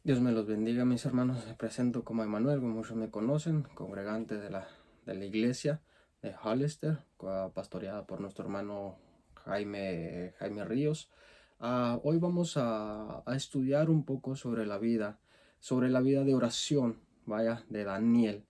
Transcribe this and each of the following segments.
Dios me los bendiga, mis hermanos. Me presento como Emanuel, como muchos me conocen, congregante de la iglesia de Hollister, pastoreada por nuestro hermano Jaime Ríos. Hoy vamos a estudiar un poco sobre la vida de oración, vaya, de Daniel,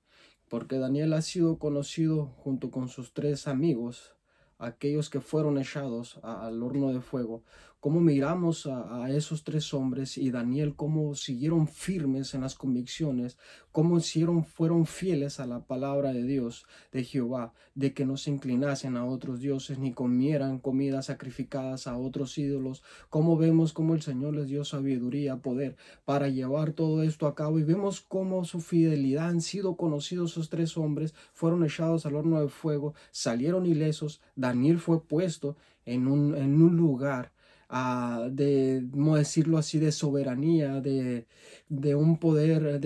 porque Daniel ha sido conocido junto con sus tres amigos, aquellos que fueron echados al horno de fuego. Cómo miramos a esos tres hombres y Daniel, cómo siguieron firmes en las convicciones, cómo fueron fieles a la palabra de Dios, de Jehová, de que no se inclinasen a otros dioses ni comieran comidas sacrificadas a otros ídolos. Cómo vemos cómo el Señor les dio sabiduría, poder para llevar todo esto a cabo, y vemos cómo su fidelidad han sido conocidos. Esos tres hombres fueron echados al horno de fuego, salieron ilesos. Daniel fue puesto en un lugar de, no decirlo así, de soberanía, de un poder,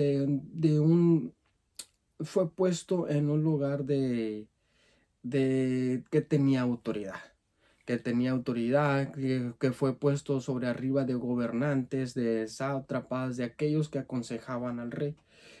fue puesto en un lugar de que tenía autoridad, que fue puesto sobre arriba de gobernantes, de sátrapas, de aquellos que aconsejaban al rey.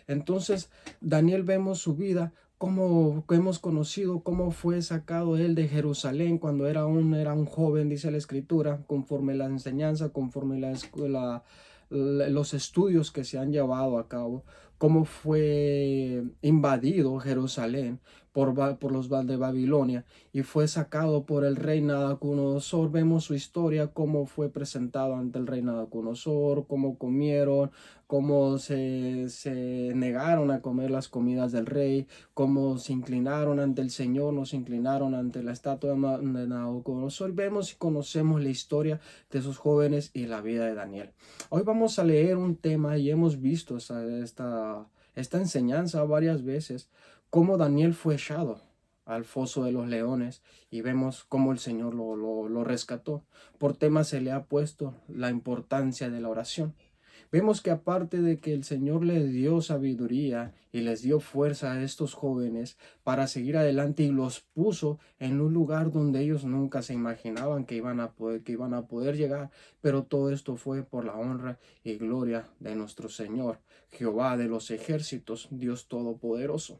Entonces, Daniel, vemos su vida, como hemos conocido cómo fue sacado él de Jerusalén cuando era un joven, dice la escritura, conforme la enseñanza, conforme la escuela, los estudios que se han llevado a cabo, cómo fue invadido Jerusalén por los de Babilonia y fue sacado por el rey Nabucodonosor. Vemos su historia, cómo fue presentado ante el rey Nabucodonosor, cómo comieron, cómo se negaron a comer las comidas del rey, cómo se inclinaron ante el Señor, no se inclinaron ante la estatua de Nabucodonosor. Vemos y conocemos la historia de esos jóvenes y la vida de Daniel. Hoy vamos a leer un tema y hemos visto esta enseñanza varias veces, cómo Daniel fue echado al foso de los leones, y vemos cómo el Señor lo rescató. Por tema se le ha puesto la importancia de la oración. Vemos que aparte de que el Señor les dio sabiduría y les dio fuerza a estos jóvenes para seguir adelante, y los puso en un lugar donde ellos nunca se imaginaban que iban a poder llegar, pero todo esto fue por la honra y gloria de nuestro Señor, Jehová de los ejércitos, Dios Todopoderoso.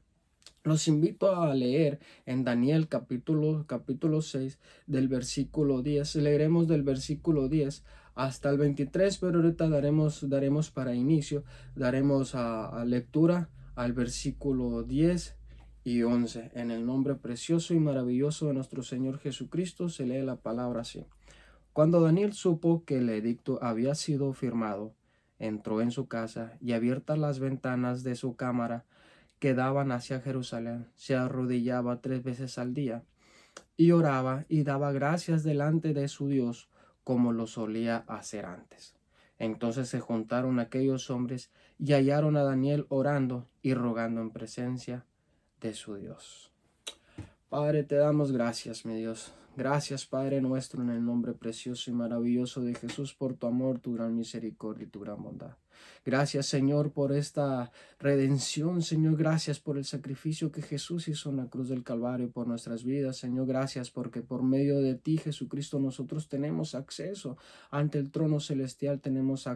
Los invito a leer en Daniel capítulo 6 del versículo 10. Leeremos del versículo 10 hasta el 23, pero ahorita daremos para inicio, daremos a lectura al versículo 10 y 11. En el nombre precioso y maravilloso de nuestro Señor Jesucristo se lee la palabra así. Cuando Daniel supo que el edicto había sido firmado, entró en su casa, y abiertas las ventanas de su cámara que daban hacia Jerusalén, se arrodillaba 3 veces al día y oraba y daba gracias delante de su Dios, como lo solía hacer antes. Entonces se juntaron aquellos hombres y hallaron a Daniel orando y rogando en presencia de su Dios. Padre, te damos gracias, mi Dios. Gracias, Padre nuestro, en el nombre precioso y maravilloso de Jesús, por tu amor, tu gran misericordia y tu gran bondad. Gracias, Señor, por esta redención. Señor, gracias por el sacrificio que Jesús hizo en la cruz del Calvario por nuestras vidas. Señor, gracias porque por medio de ti, Jesucristo, nosotros tenemos acceso ante el trono celestial. Tenemos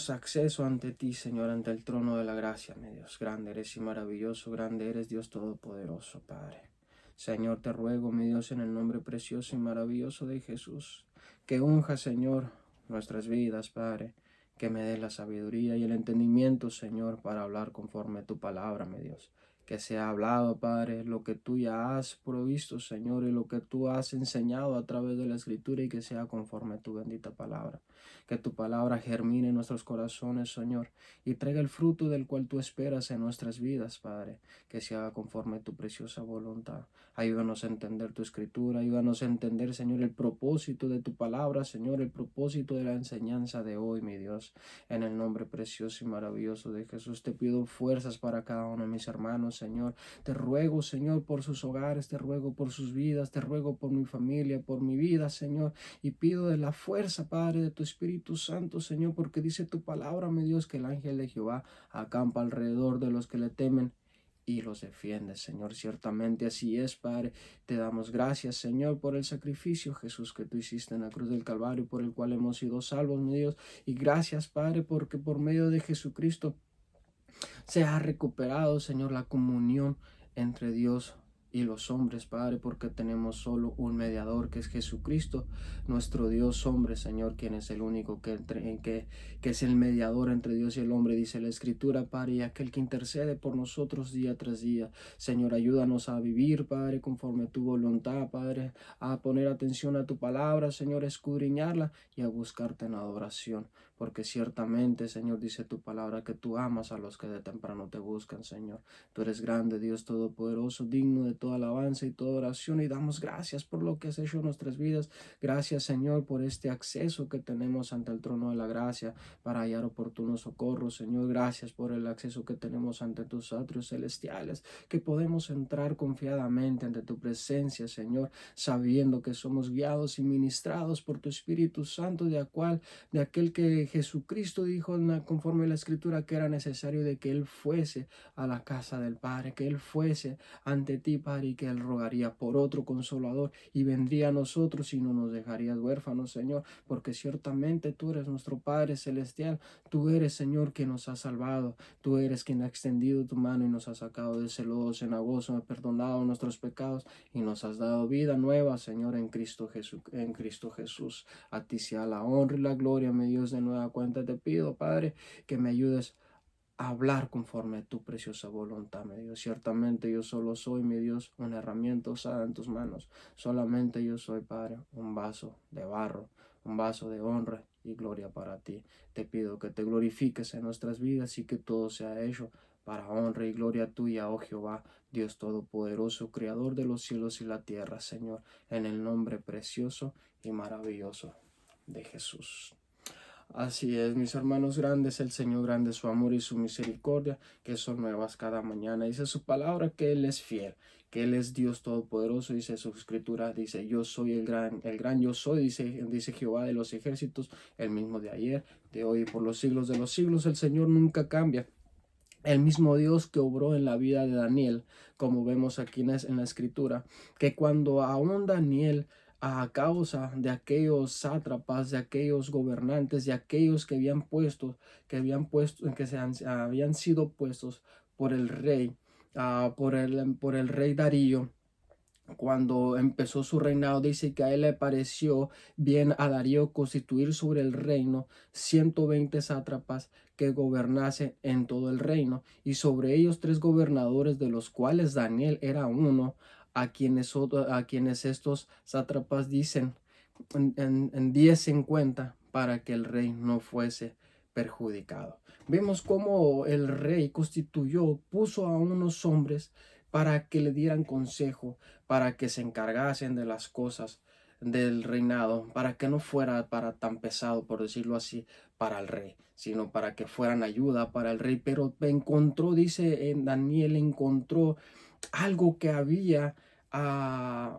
acceso ante ti, Señor, ante el trono de la gracia, mi Dios. Grande eres y maravilloso, grande eres, Dios Todopoderoso, Padre. Señor, te ruego, mi Dios, en el nombre precioso y maravilloso de Jesús, que unja, Señor, nuestras vidas, Padre, que me dé la sabiduría y el entendimiento, Señor, para hablar conforme a tu palabra, mi Dios. Que sea hablado, Padre, lo que tú ya has provisto, Señor, y lo que tú has enseñado a través de la Escritura, y que sea conforme a tu bendita palabra. Que tu palabra germine en nuestros corazones, Señor, y traiga el fruto del cual tú esperas en nuestras vidas, Padre. Que se haga conforme a tu preciosa voluntad. Ayúdanos a entender tu escritura, ayúdanos a entender, Señor, el propósito de tu palabra, Señor, el propósito de la enseñanza de hoy, mi Dios. En el nombre precioso y maravilloso de Jesús, te pido fuerzas para cada uno de mis hermanos, Señor. Te ruego, Señor, por sus hogares, te ruego por sus vidas, te ruego por mi familia, por mi vida, Señor, y pido de la fuerza, Padre, de tu Espíritu Santo, Señor, porque dice tu palabra, mi Dios, que el ángel de Jehová acampa alrededor de los que le temen y los defiendes, Señor. Ciertamente así es, Padre. Te damos gracias, Señor, por el sacrificio, Jesús, que tú hiciste en la cruz del Calvario, por el cual hemos sido salvos, mi Dios. Y gracias, Padre, porque por medio de Jesucristo se ha recuperado, Señor, la comunión entre Dios y los hombres, Padre, porque tenemos solo un mediador, que es Jesucristo, nuestro Dios hombre, Señor, quien es el único que es el mediador entre Dios y el hombre, dice la Escritura, Padre, y aquel que intercede por nosotros día tras día. Señor, ayúdanos a vivir, Padre, conforme a tu voluntad, Padre, a poner atención a tu palabra, Señor, a escudriñarla y a buscarte en adoración, porque ciertamente, Señor, dice tu palabra que tú amas a los que de temprano te buscan, Señor. Tú eres grande, Dios todopoderoso, digno de toda alabanza y toda oración, y damos gracias por lo que has hecho en nuestras vidas. Gracias, Señor, por este acceso que tenemos ante el trono de la gracia para hallar oportuno socorro, Señor. Gracias por el acceso que tenemos ante tus atrios celestiales, que podemos entrar confiadamente ante tu presencia, Señor, sabiendo que somos guiados y ministrados por tu Espíritu Santo, de aquel que Jesucristo dijo conforme a la Escritura que era necesario de que Él fuese a la casa del Padre, que Él fuese ante ti, Padre, y que Él rogaría por otro consolador y vendría a nosotros y no nos dejarías huérfanos, Señor, porque ciertamente tú eres nuestro Padre celestial. Tú eres, Señor, quien nos ha salvado. Tú eres quien ha extendido tu mano y nos ha sacado de ese lodo cenagoso, ha perdonado nuestros pecados y nos has dado vida nueva, Señor, en Cristo Jesús. A ti sea la honra y la gloria, mi Dios. De nueva cuenta te pido, Padre, que me ayudes a hablar conforme a tu preciosa voluntad, mi Dios. Ciertamente yo solo soy, mi Dios, una herramienta usada en tus manos. Solamente yo soy, Padre, un vaso de barro, un vaso de honra y gloria para ti. Te pido que te glorifiques en nuestras vidas y que todo sea hecho para honra y gloria tuya, oh Jehová, Dios Todopoderoso, Creador de los cielos y la tierra, Señor, en el nombre precioso y maravilloso de Jesús. Así es, mis hermanos, grandes el Señor, grande su amor y su misericordia, que son nuevas cada mañana. Dice su palabra que Él es fiel, que Él es Dios Todopoderoso. Dice su Escritura, dice, yo soy el gran yo soy, dice Jehová de los ejércitos, el mismo de ayer, de hoy y por los siglos de los siglos. El Señor nunca cambia. El mismo Dios que obró en la vida de Daniel, como vemos aquí en la Escritura, que cuando aún Daniel, a causa de aquellos sátrapas, de aquellos gobernantes, de aquellos que habían sido puestos por el rey, por el rey Darío, cuando empezó su reinado, dice que a él le pareció bien a Darío constituir sobre el reino 120 sátrapas que gobernasen en todo el reino, y sobre ellos 3 gobernadores, de los cuales Daniel era uno, a quienes estos sátrapas dicen diesen cuenta para que el rey no fuese perjudicado. Vemos cómo el rey puso a unos hombres para que le dieran consejo, para que se encargasen de las cosas del reinado, para que no fuera para tan pesado, por decirlo así, para el rey, sino para que fueran ayuda para el rey. Pero encontró, dice en Daniel, encontró algo que había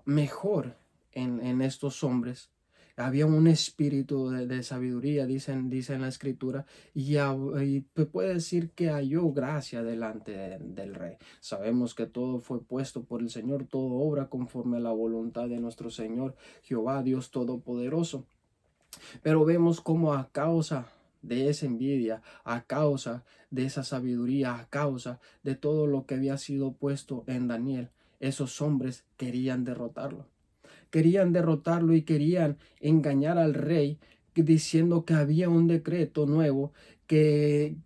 mejor en estos hombres. Había un espíritu de sabiduría, dice en la Escritura, y puede decir que halló gracia delante del rey. Sabemos que todo fue puesto por el Señor, todo obra conforme a la voluntad de nuestro Señor Jehová, Dios Todopoderoso. Pero vemos cómo a causa de esa envidia, a causa de esa sabiduría, a causa de todo lo que había sido puesto en Daniel, esos hombres querían derrotarlo. Querían derrotarlo y querían engañar al rey diciendo que había un decreto nuevo que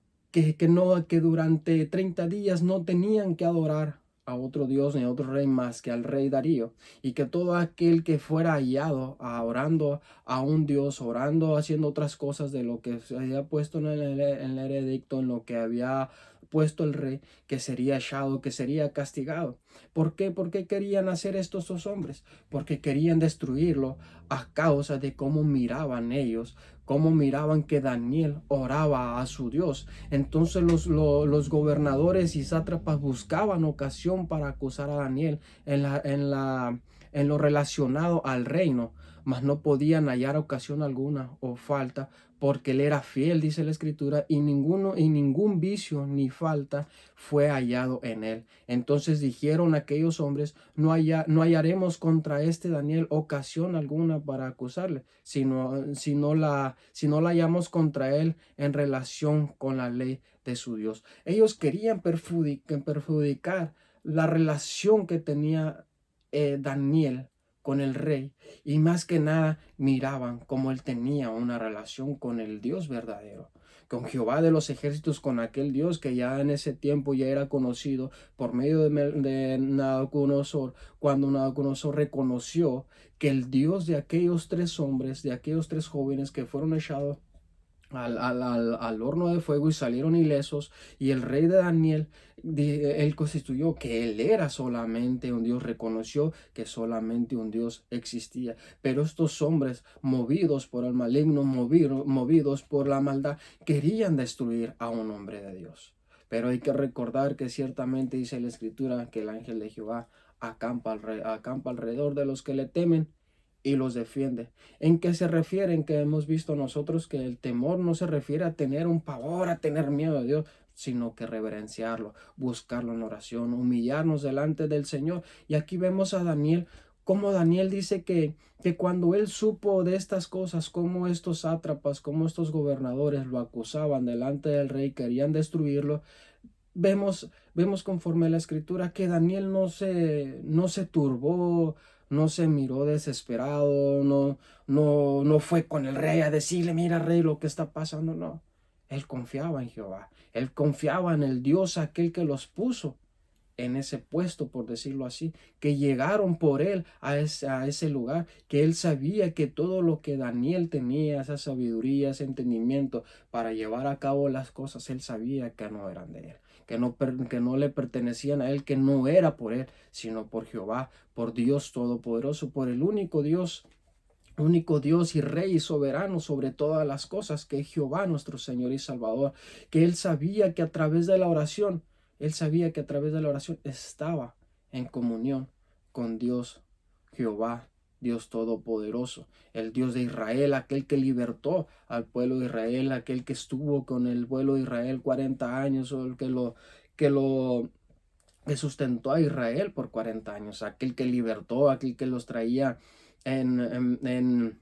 durante 30 días no tenían que adorar a otro Dios ni a otro rey más que al rey Darío, y que todo aquel que fuera hallado orando a un Dios, orando, haciendo otras cosas de lo que se había puesto en el edicto, en lo que había puesto el rey, que sería echado, que sería castigado. ¿Por qué? ¿Por qué querían hacer esto estos hombres? Porque querían destruirlo a causa de cómo miraban ellos, cómo miraban que Daniel oraba a su Dios. Entonces los gobernadores y sátrapas buscaban ocasión para acusar a Daniel en lo relacionado al reino, mas no podían hallar ocasión alguna o falta, porque él era fiel, dice la Escritura, y ningún vicio ni falta fue hallado en él. Entonces dijeron aquellos hombres: no hallaremos contra este Daniel ocasión alguna para acusarle, si no la hallamos contra él en relación con la ley de su Dios. Ellos querían perjudicar la relación que tenía Daniel con el rey, y más que nada miraban cómo él tenía una relación con el Dios verdadero, con Jehová de los ejércitos, con aquel Dios que ya en ese tiempo ya era conocido por medio de Nabucodonosor, cuando Nabucodonosor reconoció que el Dios de aquellos tres hombres, de aquellos tres jóvenes que fueron echados al horno de fuego y salieron ilesos, y el rey de Daniel, él constituyó que él era solamente un Dios, reconoció que solamente un Dios existía. Pero estos hombres, movidos por el maligno, movidos por la maldad, querían destruir a un hombre de Dios. Pero hay que recordar que ciertamente dice la Escritura que el ángel de Jehová acampa alrededor de los que le temen y los defiende. ¿En qué se refieren? Que hemos visto nosotros que el temor no se refiere a tener un pavor, a tener miedo a Dios, sino que reverenciarlo, buscarlo en oración, humillarnos delante del Señor. Y aquí vemos a Daniel, como Daniel dice que cuando él supo de estas cosas, como estos sátrapas, como estos gobernadores lo acusaban delante del rey, querían destruirlo, vemos conforme a la Escritura que Daniel no se turbó, no se miró desesperado, no fue con el rey a decirle: mira, rey, lo que está pasando. No, él confiaba en Jehová, él confiaba en el Dios aquel que los puso en ese puesto, por decirlo así, que llegaron por él a ese lugar, que él sabía que todo lo que Daniel tenía, esa sabiduría, ese entendimiento para llevar a cabo las cosas, él sabía que no eran de él, que no le pertenecían a él, que no era por él, sino por Jehová, por Dios Todopoderoso, por el único Dios y Rey y soberano sobre todas las cosas, que es Jehová nuestro Señor y Salvador, que él sabía que a través de la oración, estaba en comunión con Dios, Jehová, Dios Todopoderoso, el Dios de Israel, aquel que libertó al pueblo de Israel, aquel que estuvo con el pueblo de Israel 40 años, o el que sustentó a Israel por 40 años, aquel que libertó, aquel que los traía en, en, en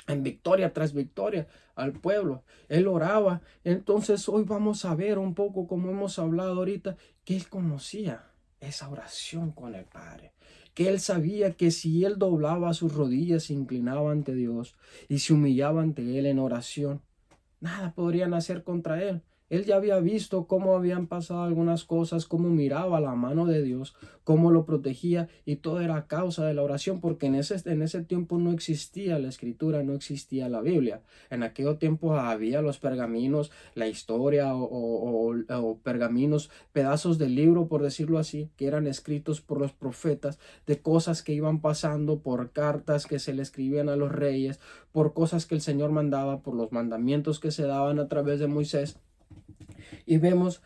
en victoria tras victoria al pueblo. Él oraba. Entonces hoy vamos a ver un poco, como hemos hablado ahorita, que él conocía esa oración con el Padre, que él sabía que si él doblaba sus rodillas, se inclinaba ante Dios y se humillaba ante él en oración, nada podrían hacer contra él. Él ya había visto cómo habían pasado algunas cosas, cómo miraba la mano de Dios, cómo lo protegía, y todo era a causa de la oración, porque en ese tiempo no existía la Escritura, no existía la Biblia. En aquel tiempo había los pergaminos, la historia o pergaminos, pedazos del libro, por decirlo así, que eran escritos por los profetas, de cosas que iban pasando, por cartas que se le escribían a los reyes, por cosas que el Señor mandaba, por los mandamientos que se daban a través de Moisés. Y vemos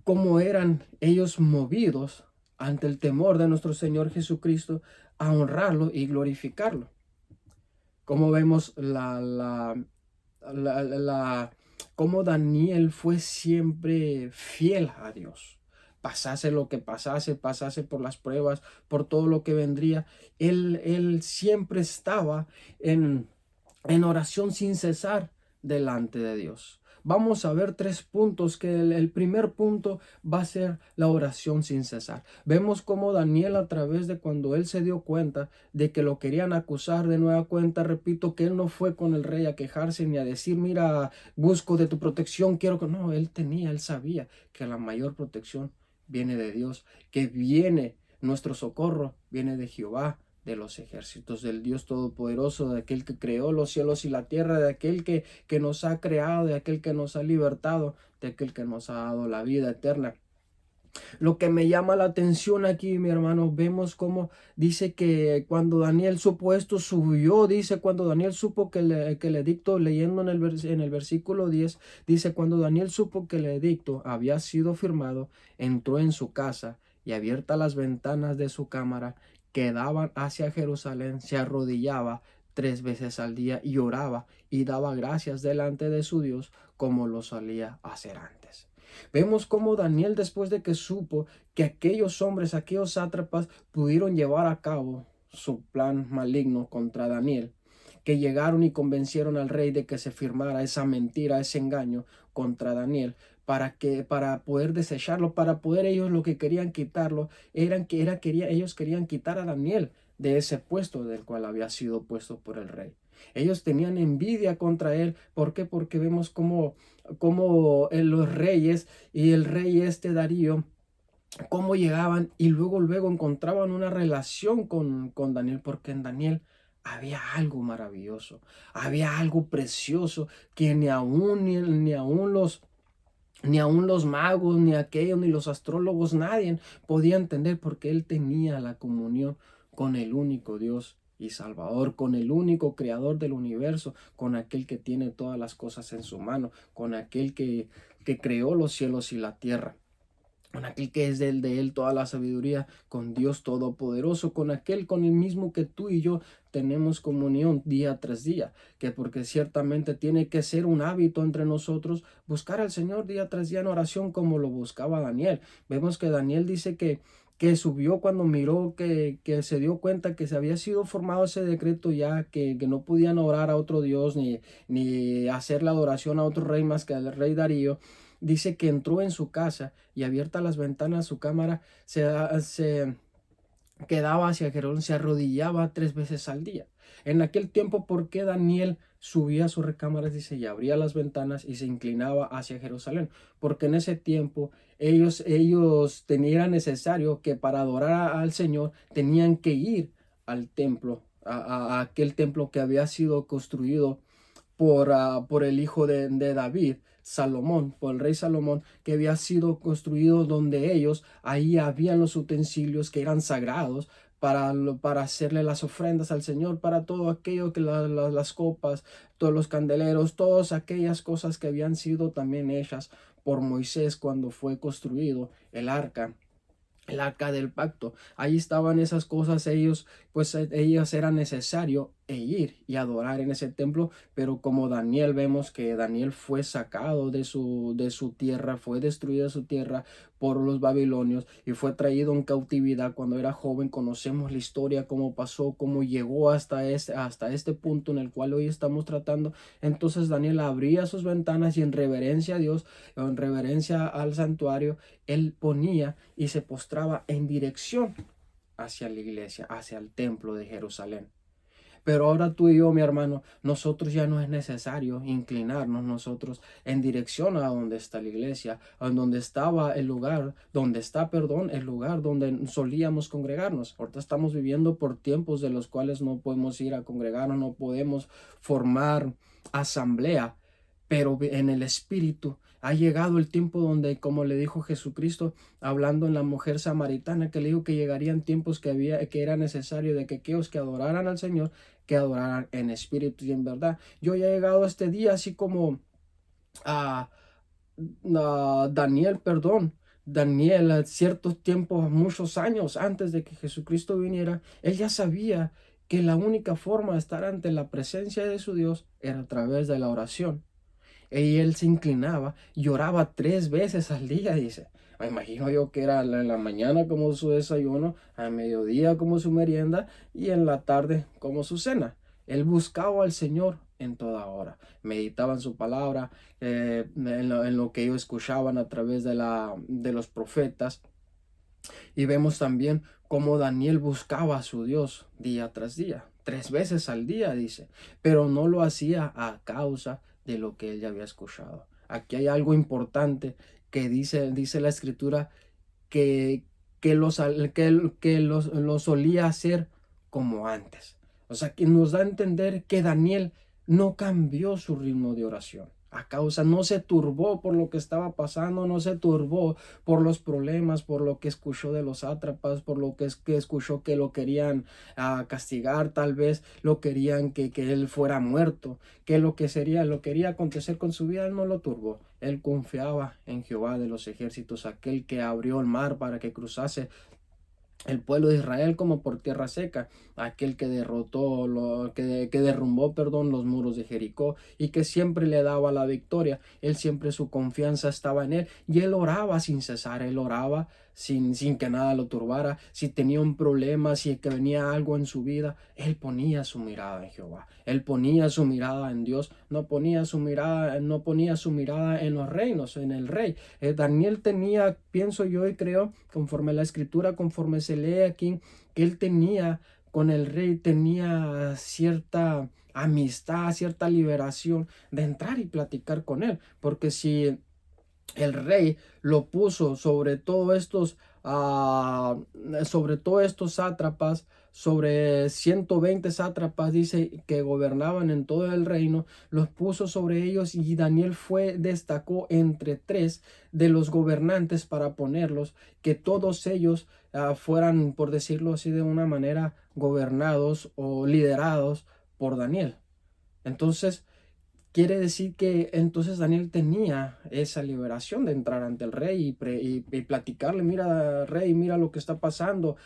cómo eran ellos movidos ante el temor de nuestro Señor Jesucristo a honrarlo y glorificarlo. Como vemos cómo Daniel fue siempre fiel a Dios. Pasase lo que pasase por las pruebas, por todo lo que vendría, él siempre estaba en oración sin cesar delante de Dios. Vamos a ver 3 puntos, que el primer punto va a ser la oración sin cesar. Vemos cómo Daniel, a través de cuando él se dio cuenta de que lo querían acusar de nueva cuenta, repito, que él no fue con el rey a quejarse ni a decir: mira, busco de tu protección, quiero que... No, él sabía que la mayor protección viene de Dios, que viene nuestro socorro, viene de Jehová de los ejércitos, del Dios Todopoderoso, de aquel que creó los cielos y la tierra, de aquel que nos ha creado, de aquel que nos ha libertado, de aquel que nos ha dado la vida eterna. Lo que me llama la atención aquí, mi hermano, vemos cómo dice que cuando Daniel supo esto, subió, dice, cuando Daniel supo que el edicto, leyendo en el versículo 10, dice: cuando Daniel supo que el edicto había sido firmado, entró en su casa, y abiertas las ventanas de su cámara que daban hacia Jerusalén, se arrodillaba 3 veces al día y oraba y daba gracias delante de su Dios como lo solía hacer antes. Vemos cómo Daniel, después de que supo que aquellos hombres, aquellos sátrapas, pudieron llevar a cabo su plan maligno contra Daniel, que llegaron y convencieron al rey de que se firmara esa mentira, ese engaño contra Daniel, para poder desecharlo, para poder ellos lo que querían quitarlo, ellos querían quitar a Daniel de ese puesto del cual había sido puesto por el rey. Ellos tenían envidia contra él. ¿Por qué? Porque vemos como los reyes y el rey Darío, cómo llegaban y luego encontraban una relación con Daniel, porque en Daniel había algo maravilloso, había algo precioso que ni aun los magos, ni aquellos, ni los astrólogos, nadie podía entender, porque él tenía la comunión con el único Dios y Salvador, con el único creador del universo, con aquel que tiene todas las cosas en su mano, con aquel que creó los cielos y la tierra, con aquel que es de él toda la sabiduría, con Dios todopoderoso, con el mismo que tú y yo tenemos comunión día tras día, que porque ciertamente tiene que ser un hábito entre nosotros buscar al Señor día tras día en oración, como lo buscaba Daniel. Vemos que Daniel dice que subió cuando miró, que se dio cuenta que se había sido formado ese decreto ya, que no podían orar a otro Dios ni hacer la adoración a otro rey más que al rey Darío. Dice que entró en su casa y, abiertas las ventanas, su cámara se quedaba hacia Jerusalén, se arrodillaba 3 veces al día. En aquel tiempo, ¿por qué Daniel subía a su recámara, dice, y abría las ventanas y se inclinaba hacia Jerusalén? Porque en ese tiempo era necesario que para adorar al Señor tenían que ir al templo, a aquel templo que había sido construido por el hijo de David, Salomón, por el rey Salomón, que había sido construido donde ahí habían los utensilios que eran sagrados para hacerle las ofrendas al Señor, para todo aquello que las copas, todos los candeleros, todas aquellas cosas que habían sido también hechas por Moisés cuando fue construido el arca del pacto. Ahí estaban esas cosas, ellos era necesario ir y adorar en ese templo. Pero como Daniel, vemos que Daniel fue sacado de su tierra, fue destruida su tierra por los babilonios y fue traído en cautividad cuando era joven. Conocemos la historia, cómo pasó, cómo llegó hasta este punto en el cual hoy estamos tratando. Entonces Daniel abría sus ventanas y, en reverencia a Dios, en reverencia al santuario, él ponía y se postraba en dirección hacia la iglesia, hacia el templo de Jerusalén. Pero ahora tú y yo, mi hermano, nosotros ya no es necesario inclinarnos nosotros en dirección a donde está la iglesia, a donde estaba el lugar, el lugar donde solíamos congregarnos. Ahorita estamos viviendo por tiempos de los cuales no podemos ir a congregarnos, no podemos formar asamblea, pero en el espíritu ha llegado el tiempo donde, como le dijo Jesucristo, hablando en la mujer samaritana, que le dijo que llegarían tiempos que era necesario de que aquellos que adoraran al Señor, que adoraran en espíritu y en verdad. Yo ya he llegado a este día, así como a Daniel, a ciertos tiempos, muchos años antes de que Jesucristo viniera, él ya sabía que la única forma de estar ante la presencia de su Dios era a través de la oración. Y él se inclinaba y oraba 3 veces al día, dice. Me imagino yo que era en la mañana como su desayuno, a mediodía como su merienda y en la tarde como su cena. Él buscaba al Señor en toda hora. Meditaba en su palabra, en lo que ellos escuchaban a través de los profetas. Y vemos también cómo Daniel buscaba a su Dios día tras día, 3 veces al día, dice, pero no lo hacía a causa de lo que él ya había escuchado. Aquí hay algo importante que dice la escritura, que, lo solía hacer como antes. O sea, que nos da a entender que Daniel no cambió su ritmo de oración. No se turbó por lo que estaba pasando, no se turbó por los problemas, por lo que escuchó de los sátrapas, por lo que escuchó que lo querían castigar, tal vez lo querían que él fuera muerto, que lo quería acontecer con su vida. Él no lo turbó. Él confiaba en Jehová de los ejércitos, aquel que abrió el mar para que cruzase el pueblo de Israel como por tierra seca, aquel que derrotó, que derrumbó, perdón, los muros de Jericó y que siempre le daba la victoria. Él siempre su confianza estaba en él y él oraba sin cesar, él oraba sin que nada lo turbara. Si tenía un problema, si que venía algo en su vida, él ponía su mirada en Jehová, él ponía su mirada en Dios, no ponía su mirada en los reinos, en el rey. Daniel tenía, pienso yo y creo, conforme a la escritura, conforme se lee aquí, que él tenía con el rey, tenía cierta amistad, cierta liberación de entrar y platicar con él, porque si el rey lo puso sobre todos estos sátrapas, sobre 120 sátrapas, dice, que gobernaban en todo el reino, los puso sobre ellos y Daniel destacó entre tres de los gobernantes para ponerlos, que todos ellos fueran, por decirlo así de una manera, gobernados o liderados por Daniel. Entonces, quiere decir que entonces Daniel tenía esa liberación de entrar ante el rey y platicarle: mira, rey, mira lo que está pasando,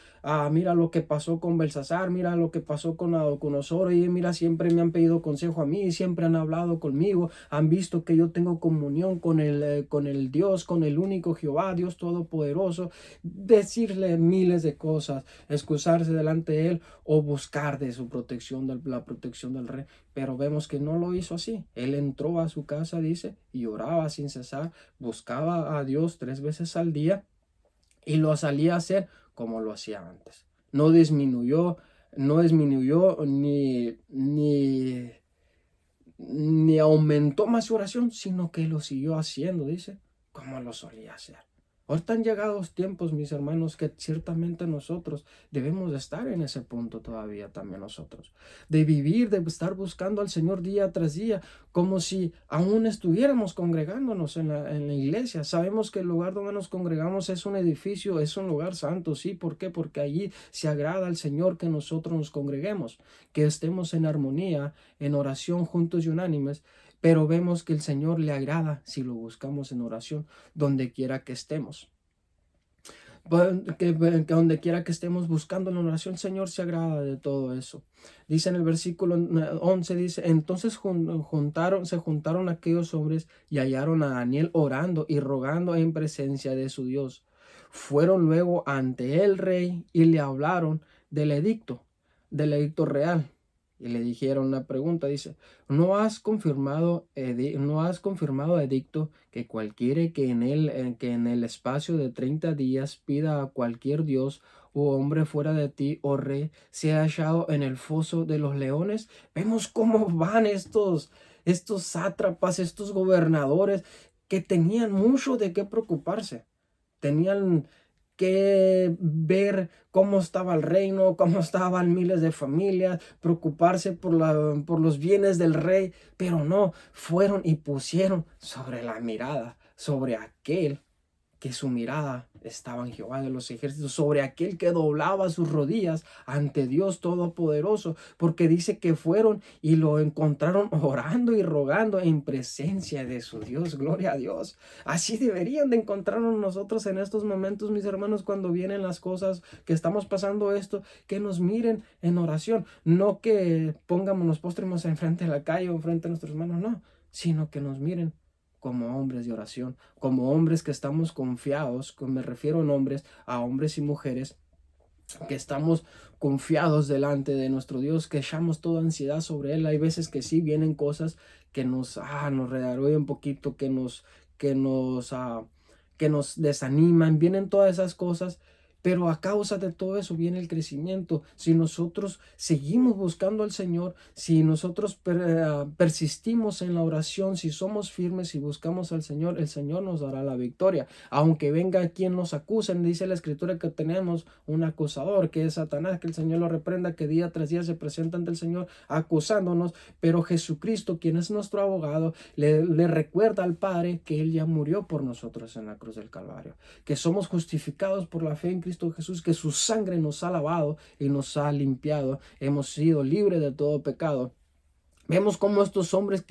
mira lo que pasó con Belsasar, mira lo que pasó con Nabucodonosor, y mira, siempre me han pedido consejo a mí, siempre han hablado conmigo, han visto que yo tengo comunión con el Dios, con el único Jehová, Dios Todopoderoso. Decirle miles de cosas, excusarse delante de él o buscar de su protección, de la protección del rey. Pero vemos que no lo hizo así. Él entró a su casa, dice, y oraba sin cesar, buscaba a Dios 3 veces al día y lo salía a hacer como lo hacía antes. No disminuyó ni aumentó más su oración, sino que lo siguió haciendo, dice, como lo solía hacer. Ahorita han llegado los tiempos, mis hermanos, que ciertamente nosotros debemos de estar en ese punto todavía también nosotros, de vivir, de estar buscando al Señor día tras día, como si aún estuviéramos congregándonos en la iglesia. Sabemos que el lugar donde nos congregamos es un edificio, es un lugar santo, ¿sí? ¿Por qué? Porque allí se agrada al Señor que nosotros nos congreguemos, que estemos en armonía, en oración juntos y unánimes, pero vemos que el Señor le agrada si lo buscamos en oración donde quiera que estemos. Que donde quiera que estemos buscando la oración, el Señor se agrada de todo eso. Dice en el versículo 11, dice: entonces se juntaron aquellos hombres y hallaron a Daniel orando y rogando en presencia de su Dios. Fueron luego ante el rey y le hablaron del edicto real. Y le dijeron una pregunta, dice: ¿No has confirmado edicto que cualquiera que en el espacio de 30 días pida a cualquier dios o hombre fuera de ti, oh rey, sea hallado en el foso de los leones? Vemos cómo van estos sátrapas, estos gobernadores que tenían mucho de qué preocuparse. Tenían que ver cómo estaba el reino, cómo estaban miles de familias, preocuparse por los bienes del rey, pero no, fueron y pusieron sobre la mirada, sobre aquel que su mirada estaba en Jehová de los ejércitos, sobre aquel que doblaba sus rodillas ante Dios Todopoderoso, porque dice que fueron y lo encontraron orando y rogando en presencia de su Dios. Gloria a Dios. Así deberían de encontrarnos nosotros en estos momentos, mis hermanos, cuando vienen las cosas, que estamos pasando esto, que nos miren en oración, no que pongamos, nos postremos enfrente de la calle o enfrente de nuestros hermanos, no, sino que nos miren como hombres de oración, como hombres que estamos confiados, me refiero a hombres y mujeres que estamos confiados delante de nuestro Dios, que echamos toda ansiedad sobre Él. Hay veces que sí vienen cosas que nos redarguyen un poquito, que nos, que nos desaniman, vienen todas esas cosas. Pero a causa de todo eso viene el crecimiento. Si nosotros seguimos buscando al Señor, si nosotros persistimos en la oración, si somos firmes y buscamos al Señor, el Señor nos dará la victoria. Aunque venga quien nos acuse, dice la Escritura que tenemos un acusador, que es Satanás, que el Señor lo reprenda, que día tras día se presenta ante el Señor acusándonos. Pero Jesucristo, quien es nuestro abogado, le recuerda al Padre que Él ya murió por nosotros en la cruz del Calvario, que somos justificados por la fe en Cristo Jesús, que su sangre nos ha lavado y nos ha limpiado, hemos sido libres de todo pecado. Vemos cómo estos hombres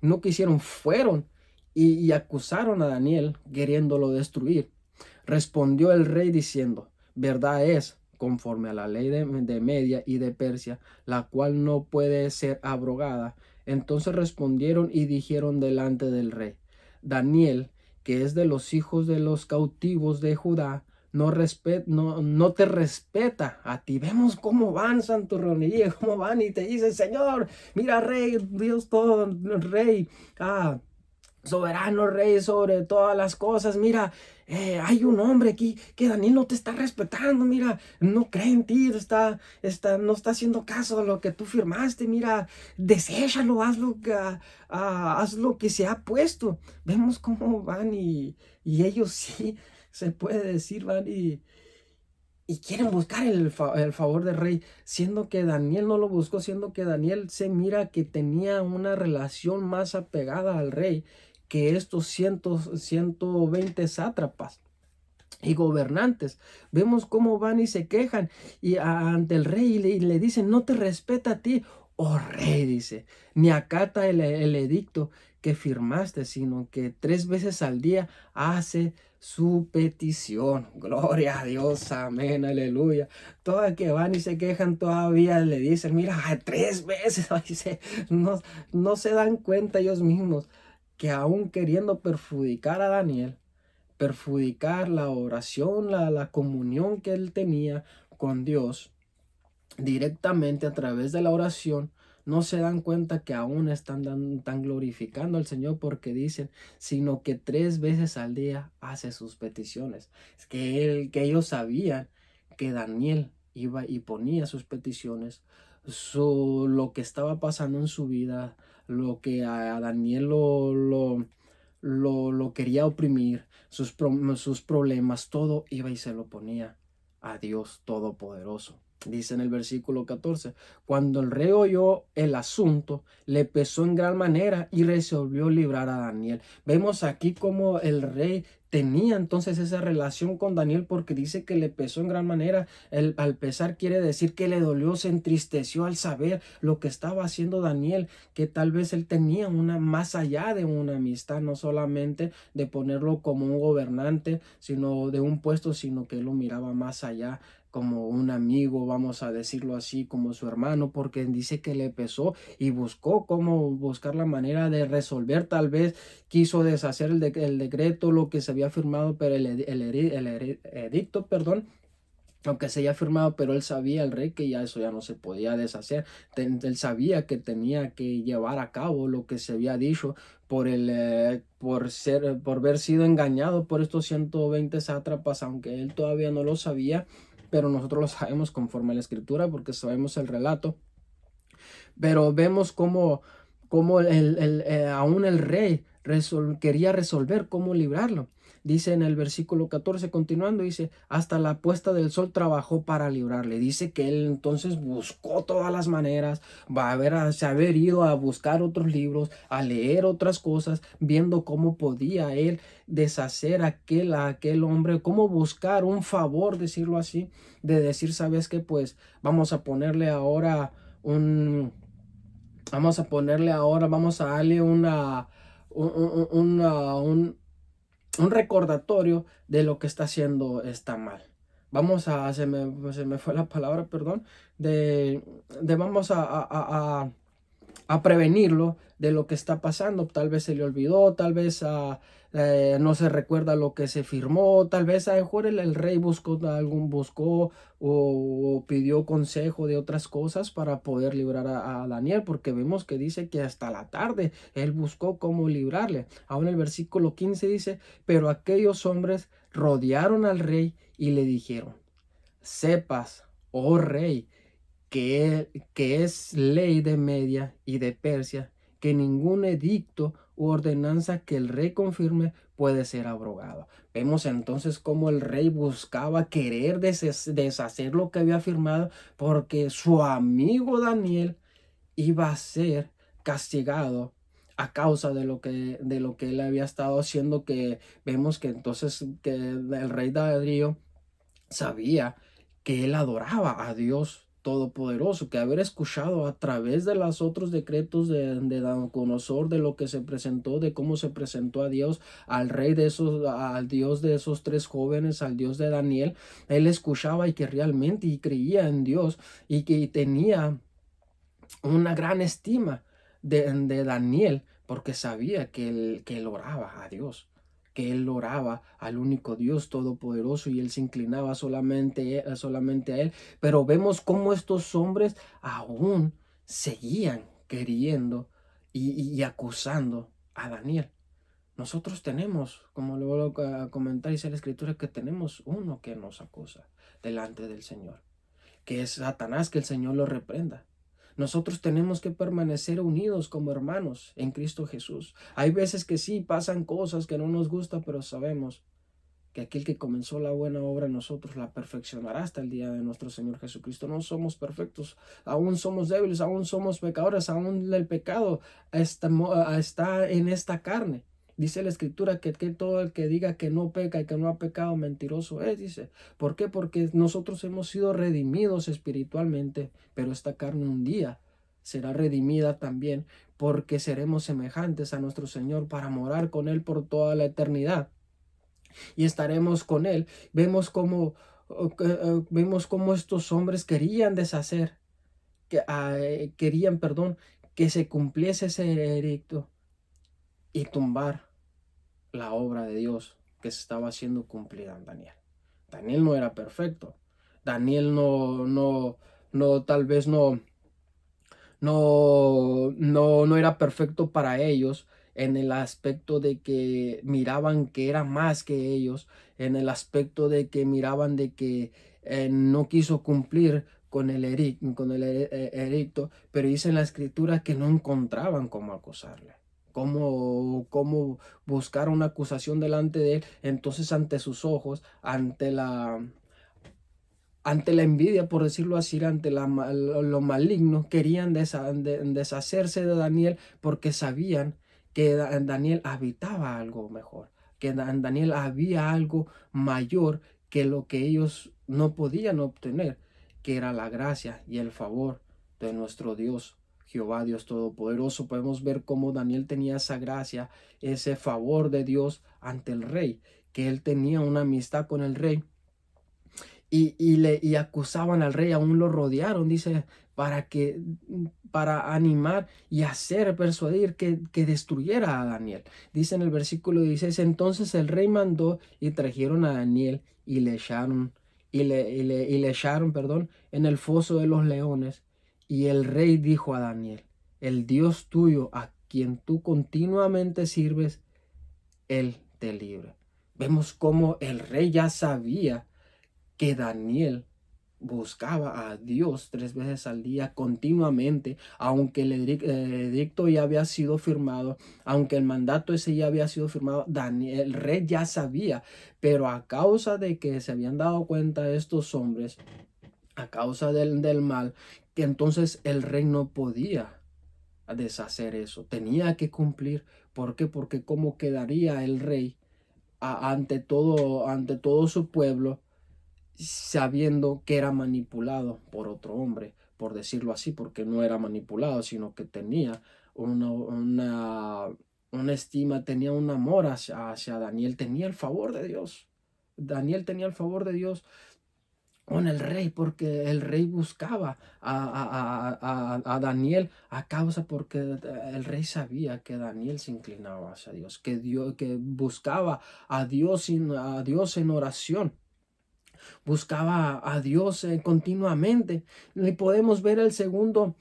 no quisieron, fueron y acusaron a Daniel queriéndolo destruir. Respondió el rey diciendo: verdad es, conforme a la ley de Media y de Persia, la cual no puede ser abrogada. Entonces respondieron y dijeron delante del rey: Daniel, que es de los hijos de los cautivos de Judá, no te respeta a ti. Vemos cómo van, santurronería, cómo van y te dicen: Señor, mira, rey, Dios todo, rey, soberano rey sobre todas las cosas. Mira, hay un hombre aquí que Daniel no te está respetando. Mira, no cree en ti, no está haciendo caso a lo que tú firmaste. Mira, deséchalo, haz lo que se ha puesto. Vemos cómo van y ellos sí, se puede decir, van y quieren buscar el favor del rey, siendo que Daniel no lo buscó, siendo que Daniel se mira que tenía una relación más apegada al rey que estos 120 sátrapas y gobernantes. Vemos cómo van y se quejan y ante el rey y le dicen: no te respeta a ti, oh rey, dice, ni acata el edicto que firmaste, sino que 3 veces al día hace su petición. Gloria a Dios, amén, aleluya. Todas que van y se quejan todavía le dicen: mira, 3 veces, dice, no se dan cuenta ellos mismos que aún queriendo perjudicar a Daniel, perjudicar la oración, la comunión que él tenía con Dios directamente a través de la oración, no se dan cuenta que aún están glorificando al Señor, porque dicen, sino que 3 veces al día hace sus peticiones. Es que ellos sabían que Daniel iba y ponía sus peticiones, lo que estaba pasando en su vida, lo que a Daniel lo quería oprimir, sus problemas, todo iba y se lo ponía a Dios Todopoderoso. Dice en el versículo 14: cuando el rey oyó el asunto, le pesó en gran manera y resolvió librar a Daniel. Vemos aquí cómo el rey tenía entonces esa relación con Daniel, porque dice que le pesó en gran manera. Al pesar quiere decir que le dolió, se entristeció al saber lo que estaba haciendo Daniel, que tal vez él tenía más allá de una amistad, no solamente de ponerlo como un gobernante, sino de un puesto, sino que él lo miraba más allá, como un amigo, vamos a decirlo así, como su hermano, porque dice que le pesó y buscó cómo buscar la manera de resolver. Tal vez quiso deshacer el decreto, lo que se había firmado, pero el edicto, perdón, aunque se haya firmado, pero él sabía, el rey, que ya eso ya no se podía deshacer. Él sabía que tenía que llevar a cabo lo que se había dicho por haber sido engañado por estos 120 sátrapas, aunque él todavía no lo sabía, pero nosotros lo sabemos conforme a la escritura, porque sabemos el relato. Pero vemos cómo aún el rey quería resolver cómo librarlo. Dice en el versículo 14, continuando, dice: hasta la puesta del sol trabajó para librarle. Dice que él entonces buscó todas las maneras, se haber ido a buscar otros libros, a leer otras cosas, viendo cómo podía él deshacer a aquel hombre, cómo buscar un favor, decirlo así, de decir: sabes qué, pues vamos a ponerle ahora vamos a darle un recordatorio de lo que está haciendo está mal. Se me fue la palabra, perdón, vamos a prevenirlo de lo que está pasando. Tal vez se le olvidó, tal vez no se recuerda lo que se firmó, tal vez a lo mejor el rey buscó o pidió consejo de otras cosas para poder librar a Daniel, porque vemos que dice que hasta la tarde él buscó cómo librarle. Ahora en el versículo 15 dice: pero aquellos hombres rodearon al rey y le dijeron: sepas, oh rey, que es ley de Media y de Persia, que ningún edicto u ordenanza que el rey confirme puede ser abrogado. Vemos entonces cómo el rey buscaba querer deshacer lo que había firmado, porque su amigo Daniel iba a ser castigado a causa de lo que él había estado haciendo. Que vemos que entonces que el rey Darío sabía que él adoraba a Dios Todopoderoso, que haber escuchado a través de los otros decretos de Nabucodonosor, de lo que se presentó, de cómo se presentó a Dios, al rey de esos, al Dios de esos tres jóvenes, al Dios de Daniel. Él escuchaba y que realmente y creía en Dios y que tenía una gran estima de Daniel, porque sabía que él oraba a Dios, que él oraba al único Dios todopoderoso y él se inclinaba solamente a él. Pero vemos cómo estos hombres aún seguían queriendo y acusando a Daniel. Nosotros tenemos, como le vuelvo a comentar, dice la escritura, que tenemos uno que nos acusa delante del Señor, que es Satanás, que el Señor lo reprenda. Nosotros tenemos que permanecer unidos como hermanos en Cristo Jesús. Hay veces que sí pasan cosas que no nos gustan, pero sabemos que aquel que comenzó la buena obra en nosotros la perfeccionará hasta el día de nuestro Señor Jesucristo. No somos perfectos, aún somos débiles, aún somos pecadores, aún el pecado está en esta carne. Dice la escritura que todo el que diga que no peca y que no ha pecado, mentiroso es, dice. ¿Por qué? Porque nosotros hemos sido redimidos espiritualmente, pero esta carne un día será redimida también, porque seremos semejantes a nuestro Señor para morar con Él por toda la eternidad y estaremos con Él. Vemos cómo estos hombres querían deshacer, perdón, que se cumpliese ese edicto y tumbar la obra de Dios que se estaba haciendo cumplida en Daniel. Daniel no era perfecto. Daniel tal vez no era perfecto para ellos, en el aspecto de que miraban que era más que ellos, en el aspecto de que miraban de que no quiso cumplir con el edicto, pero dice en la escritura que no encontraban cómo acusarle. Cómo buscar una acusación delante de él. Entonces, ante sus ojos, ante la envidia, por decirlo así, ante lo maligno, querían deshacerse de Daniel, porque sabían que en Daniel habitaba algo mejor, que en Daniel había algo mayor que lo que ellos no podían obtener, que era la gracia y el favor de nuestro Dios. Jehová Dios Todopoderoso. Podemos ver cómo Daniel tenía esa gracia, ese favor de Dios ante el rey, que él tenía una amistad con el rey y acusaban al rey, aún lo rodearon, dice, para animar y hacer persuadir que destruyera a Daniel. Dice en el versículo 16, entonces el rey mandó y trajeron a Daniel y le echaron, perdón, en el foso de los leones. Y el rey dijo a Daniel, el Dios tuyo, a quien tú continuamente sirves, él te libre. Vemos cómo el rey ya sabía que Daniel buscaba a Dios 3 veces al día continuamente, aunque el edicto ya había sido firmado, aunque el mandato ese ya había sido firmado, Daniel, el rey ya sabía, pero a causa de que se habían dado cuenta estos hombres, a causa del mal, que entonces el rey no podía deshacer eso, tenía que cumplir. ¿Por qué? Porque cómo quedaría el rey ante todo su pueblo, sabiendo que era manipulado por otro hombre, por decirlo así, porque no era manipulado, sino que tenía una estima, tenía un amor hacia Daniel, tenía el favor de Dios. Daniel tenía el favor de Dios con el rey, porque el rey buscaba a Daniel a causa, porque el rey sabía que Daniel se inclinaba hacia Dios, que buscaba a Dios en oración, buscaba a Dios continuamente. Y podemos ver el segundo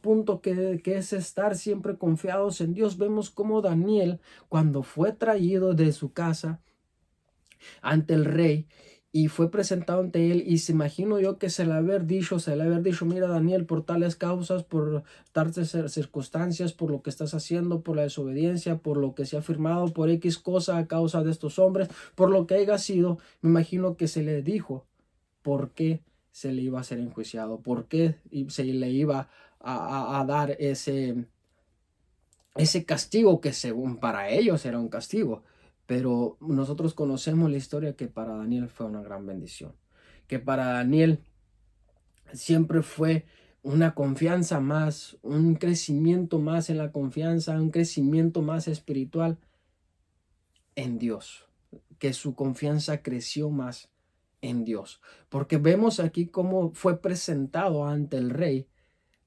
punto, que es estar siempre confiados en Dios. Vemos cómo Daniel, cuando fue traído de su casa ante el rey y fue presentado ante él, y se imagino yo que se le haber dicho, mira Daniel, por tales causas, por tales circunstancias, por lo que estás haciendo, por la desobediencia, por lo que se ha firmado, por X cosa a causa de estos hombres, por lo que haya sido, me imagino que se le dijo por qué se le iba a ser enjuiciado, por qué se le iba a dar ese castigo que según para ellos era un castigo. Pero nosotros conocemos la historia, que para Daniel fue una gran bendición, que para Daniel siempre fue una confianza más, un crecimiento más en la confianza, un crecimiento más espiritual en Dios, que su confianza creció más en Dios. Porque vemos aquí cómo fue presentado ante el rey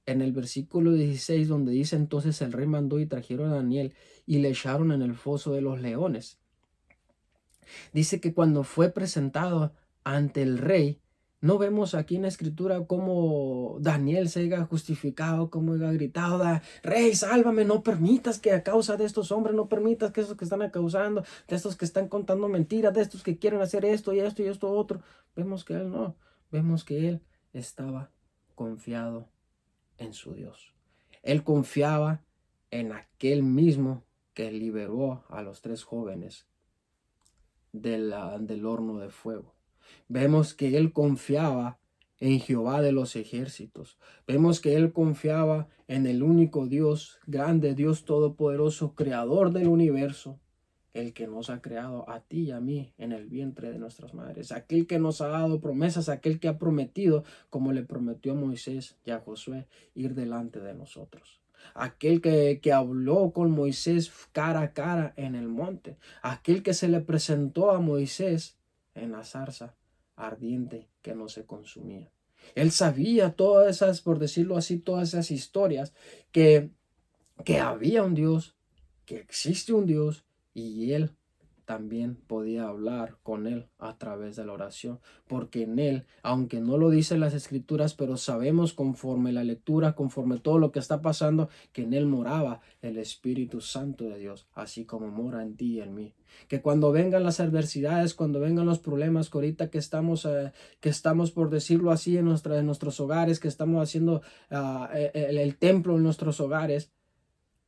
en el versículo 16, donde dice: entonces el rey mandó y trajeron a Daniel y le echaron en el foso de los leones. Dice que cuando fue presentado ante el rey, no vemos aquí en la escritura cómo Daniel se haya justificado, cómo haya gritado: rey, sálvame, no permitas que a causa de estos hombres, no permitas que estos que están causando, de estos que están contando mentiras, de estos que quieren hacer esto y esto otro. Vemos que él no, vemos que él estaba confiado en su Dios. Él confiaba en aquel mismo que liberó a los tres jóvenes del horno de fuego. Vemos que él confiaba en Jehová de los ejércitos. Vemos que él confiaba en el único Dios, grande Dios todopoderoso, creador del universo, el que nos ha creado a ti y a mí en el vientre de nuestras madres, aquel que nos ha dado promesas, aquel que ha prometido, como le prometió a Moisés y a Josué, ir delante de nosotros. Aquel que habló con Moisés cara a cara en el monte, aquel que se le presentó a Moisés en la zarza ardiente que no se consumía. Él sabía todas esas, por decirlo así, todas esas historias que, que había un Dios, que existe un Dios, y él también podía hablar con él a través de la oración, porque en él, aunque no lo dicen las escrituras, pero sabemos conforme la lectura, conforme todo lo que está pasando, que en él moraba el Espíritu Santo de Dios, así como mora en ti y en mí. Que cuando vengan las adversidades, cuando vengan los problemas, que ahorita que estamos, por decirlo así, en nuestros hogares, que estamos haciendo el templo en nuestros hogares,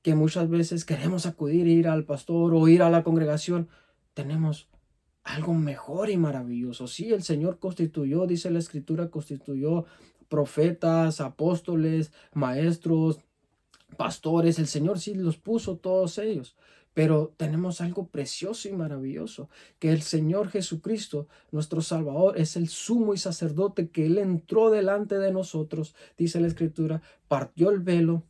que muchas veces queremos acudir, ir al pastor o ir a la congregación, tenemos algo mejor y maravilloso. Sí, el Señor constituyó, dice la Escritura, constituyó profetas, apóstoles, maestros, pastores. El Señor sí los puso todos ellos. Pero tenemos algo precioso y maravilloso, que el Señor Jesucristo, nuestro Salvador, es el sumo y sacerdote, que Él entró delante de nosotros, dice la Escritura, partió el velo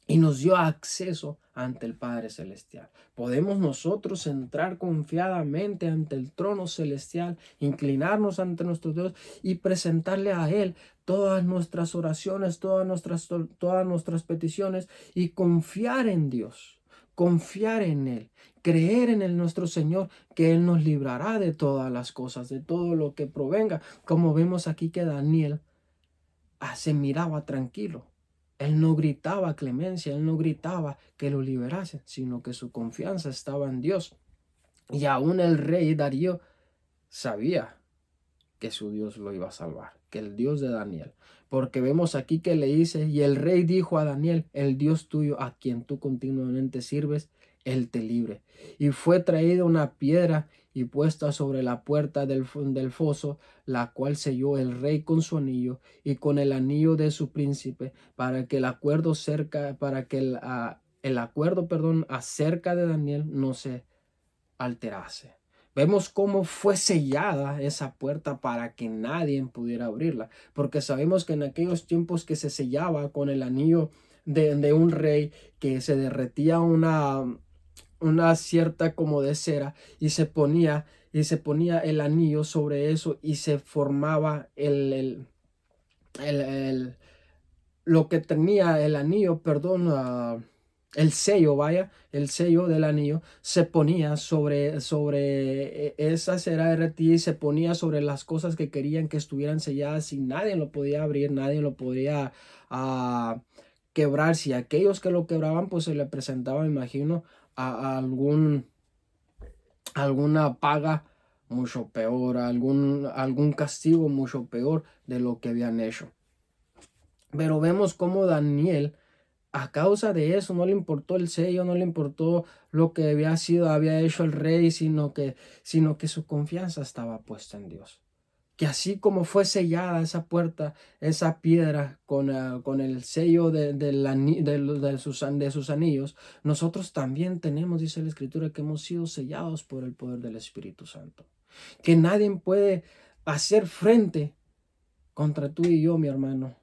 y nos dio acceso ante el Padre Celestial. Podemos nosotros entrar confiadamente ante el trono celestial, inclinarnos ante nuestro Dios y presentarle a Él todas nuestras oraciones, todas nuestras peticiones, y confiar en Dios, confiar en Él, creer en el nuestro Señor, que Él nos librará de todas las cosas, de todo lo que provenga. Como vemos aquí que Daniel se miraba tranquilo. Él no gritaba clemencia, él no gritaba que lo liberase, sino que su confianza estaba en Dios. Y aún el rey Darío sabía que su Dios lo iba a salvar, que el Dios de Daniel. Porque vemos aquí que le dice: y el rey dijo a Daniel: el Dios tuyo, a quien tú continuamente sirves, él te libre. Y fue traída una piedra y puesta sobre la puerta del foso, la cual selló el rey con su anillo y con el anillo de su príncipe, para que el acuerdo, perdón, acerca de Daniel no se alterase. Vemos cómo fue sellada esa puerta para que nadie pudiera abrirla, porque sabemos que en aquellos tiempos que se sellaba con el anillo de un rey, que se derretía una cierta como de cera, y se ponía el anillo sobre eso, y se formaba el lo que tenía el anillo, perdón, el sello, vaya, el sello del anillo se ponía sobre esa cera derretida, y se ponía sobre las cosas que querían que estuvieran selladas, y nadie lo podía abrir, nadie lo podía ah, quebrar. Si aquellos que lo quebraban, pues se le presentaba, me imagino, a alguna paga mucho peor, algún castigo mucho peor de lo que habían hecho. Pero vemos cómo Daniel, a causa de eso, no le importó el sello, no le importó lo que había hecho el rey, sino que su confianza estaba puesta en Dios. Que así como fue sellada esa puerta, esa piedra con el sello de sus anillos, nosotros también tenemos, dice la Escritura, que hemos sido sellados por el poder del Espíritu Santo. Que nadie puede hacer frente contra tú y yo, mi hermano.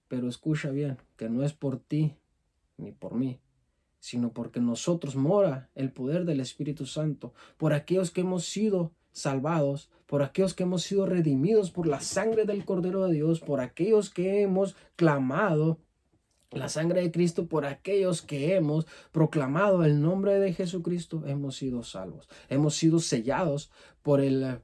Pero escucha bien, que no es por ti ni por mí, sino porque nosotros mora el poder del Espíritu Santo, por aquellos que hemos sido salvados, por aquellos que hemos sido redimidos por la sangre del Cordero de Dios, por aquellos que hemos clamado la sangre de Cristo, por aquellos que hemos proclamado el nombre de Jesucristo, hemos sido salvos, hemos sido sellados por el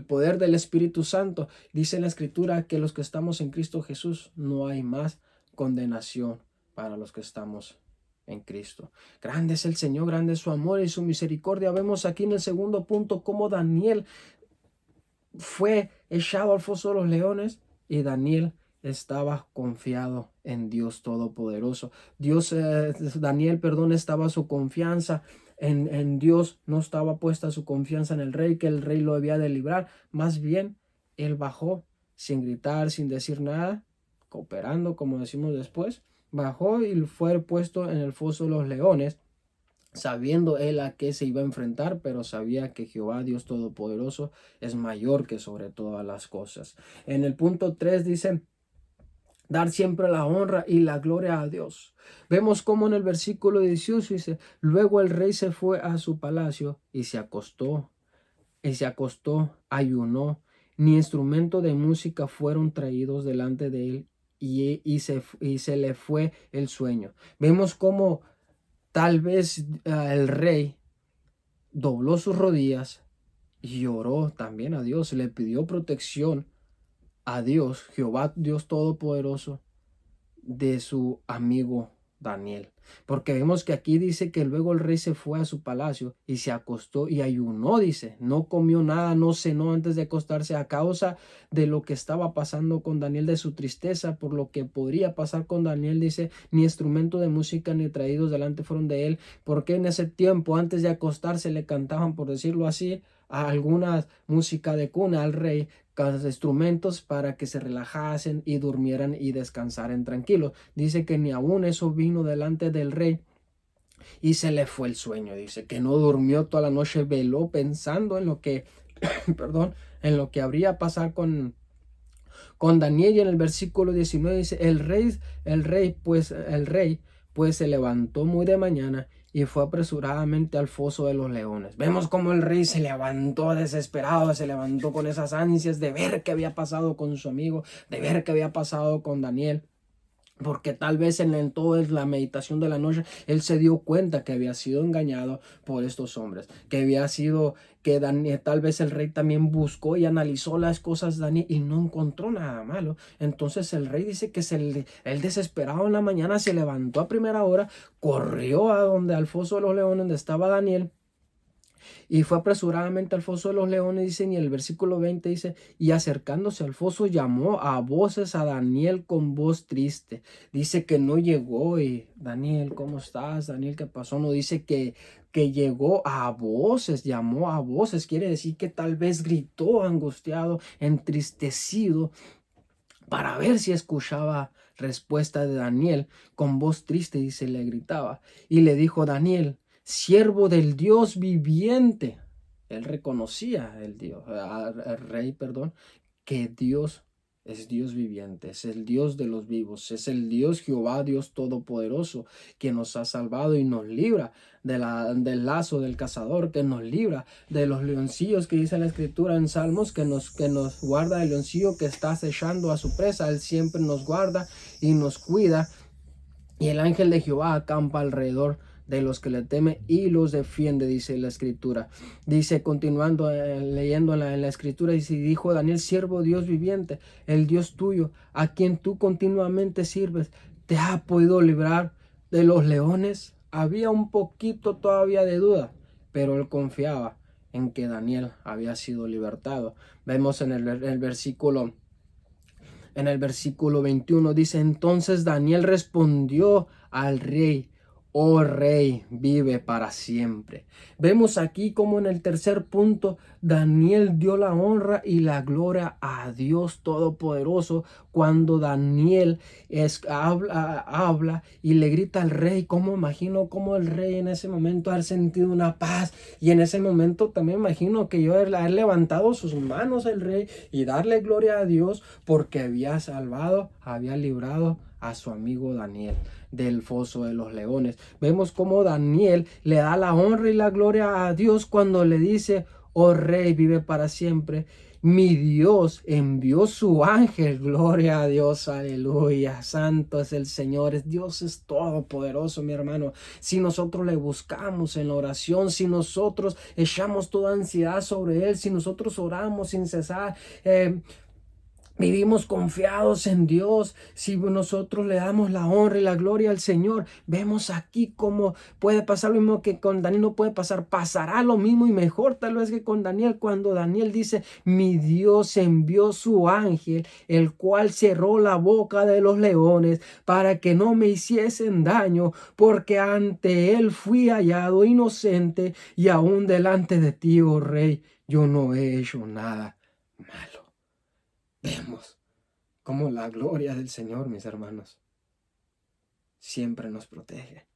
poder del Espíritu Santo. Dice la Escritura que los que estamos en Cristo Jesús, no hay más condenación para los que estamos en Cristo. Grande es el Señor, grande es su amor y su misericordia. Vemos aquí en el segundo punto cómo Daniel fue echado al foso de los leones y Daniel estaba confiado en Dios Todopoderoso. Daniel, estaba su confianza en Dios, no estaba puesta su confianza en el rey, que el rey lo debía de librar. Más bien, él bajó sin gritar, sin decir nada, cooperando, como decimos después. Bajó y fue puesto en el foso de los leones, sabiendo él a qué se iba a enfrentar, pero sabía que Jehová Dios Todopoderoso es mayor que sobre todas las cosas. En el punto 3 dice: dar siempre la honra y la gloria a Dios. Vemos como en el versículo 18 dice: luego el rey se fue a su palacio y se acostó, ayunó, ni instrumento de música fueron traídos delante de él, y se le fue el sueño. Vemos como tal vez el rey dobló sus rodillas y oró también a Dios, le pidió protección a Dios, Jehová Dios Todopoderoso, de su amigo Daniel. Porque vemos que aquí dice que luego el rey se fue a su palacio y se acostó y ayunó, dice, no comió nada, no cenó antes de acostarse a causa de lo que estaba pasando con Daniel, de su tristeza por lo que podría pasar con Daniel. Dice: ni instrumento de música ni traídos delante fueron de él, porque en ese tiempo antes de acostarse le cantaban, por decirlo así, a alguna música de cuna al rey, instrumentos para que se relajasen y durmieran y descansaran tranquilos. Dice que ni aún eso vino delante del rey y se le fue el sueño. Dice que no durmió toda la noche, veló pensando en lo que en lo que habría pasado con Daniel. Y en el versículo 19 dice: el rey pues se levantó muy de mañana y fue apresuradamente al foso de los leones. Vemos cómo el rey se levantó desesperado, se levantó con esas ansias de ver qué había pasado con su amigo, de ver qué había pasado con Daniel. Porque tal vez en toda la meditación de la noche, él se dio cuenta que había sido engañado por estos hombres, que Daniel, tal vez el rey también buscó y analizó las cosas de Daniel y no encontró nada malo. Entonces el rey dice que él desesperado en la mañana se levantó a primera hora, corrió al foso de los leones donde estaba Daniel, y fue apresuradamente al foso de los leones, dice, y el versículo 20 dice: y acercándose al foso llamó a voces a Daniel con voz triste. Dice que no llegó y: Daniel, ¿cómo estás? Daniel, ¿qué pasó? No dice que llegó a voces, llamó a voces. Quiere decir que tal vez gritó angustiado, entristecido, para ver si escuchaba respuesta de Daniel. Con voz triste, dice, le gritaba y le dijo: Daniel, siervo del Dios viviente. Él reconocía al rey, que Dios es Dios viviente, es el Dios de los vivos, es el Dios Jehová, Dios Todopoderoso, que nos ha salvado y nos libra del lazo del cazador, que nos libra de los leoncillos, que dice la Escritura en Salmos, que nos guarda el leoncillo que está acechando a su presa. Él siempre nos guarda y nos cuida, y el ángel de Jehová acampa alrededor de los que le temen y los defiende, dice la Escritura. Dice, continuando leyendo en la Escritura, dice: dijo Daniel, siervo Dios viviente, el Dios tuyo, a quien tú continuamente sirves, ¿te ha podido librar de los leones? Había un poquito todavía de duda, pero él confiaba en que Daniel había sido libertado. Vemos en el versículo 21, dice: entonces Daniel respondió al rey: Oh Rey, vive para siempre. Vemos aquí como en el tercer punto, Daniel dio la honra y la gloria a Dios Todopoderoso cuando Daniel habla y le grita al rey. Como imagino como el rey en ese momento ha sentido una paz, y en ese momento también imagino que yo haber levantado sus manos el rey y darle gloria a Dios porque había salvado, había librado a su amigo Daniel del foso de los leones. Vemos cómo Daniel le da la honra y la gloria a Dios cuando le dice: oh Rey, vive para siempre. Mi Dios envió su ángel. Gloria a Dios, aleluya. Santo es el Señor. Dios es todopoderoso, mi hermano. Si nosotros le buscamos en la oración, si nosotros echamos toda ansiedad sobre Él, si nosotros oramos sin cesar, vivimos confiados en Dios, si nosotros le damos la honra y la gloria al Señor. Vemos aquí cómo puede pasar lo mismo que con Daniel. No puede pasar, pasará lo mismo y mejor tal vez que con Daniel, cuando Daniel dice: mi Dios envió su ángel, el cual cerró la boca de los leones para que no me hiciesen daño, porque ante él fui hallado inocente, y aún delante de ti, oh Rey, yo no he hecho nada malo. Vemos cómo la gloria del Señor, mis hermanos, siempre nos protege.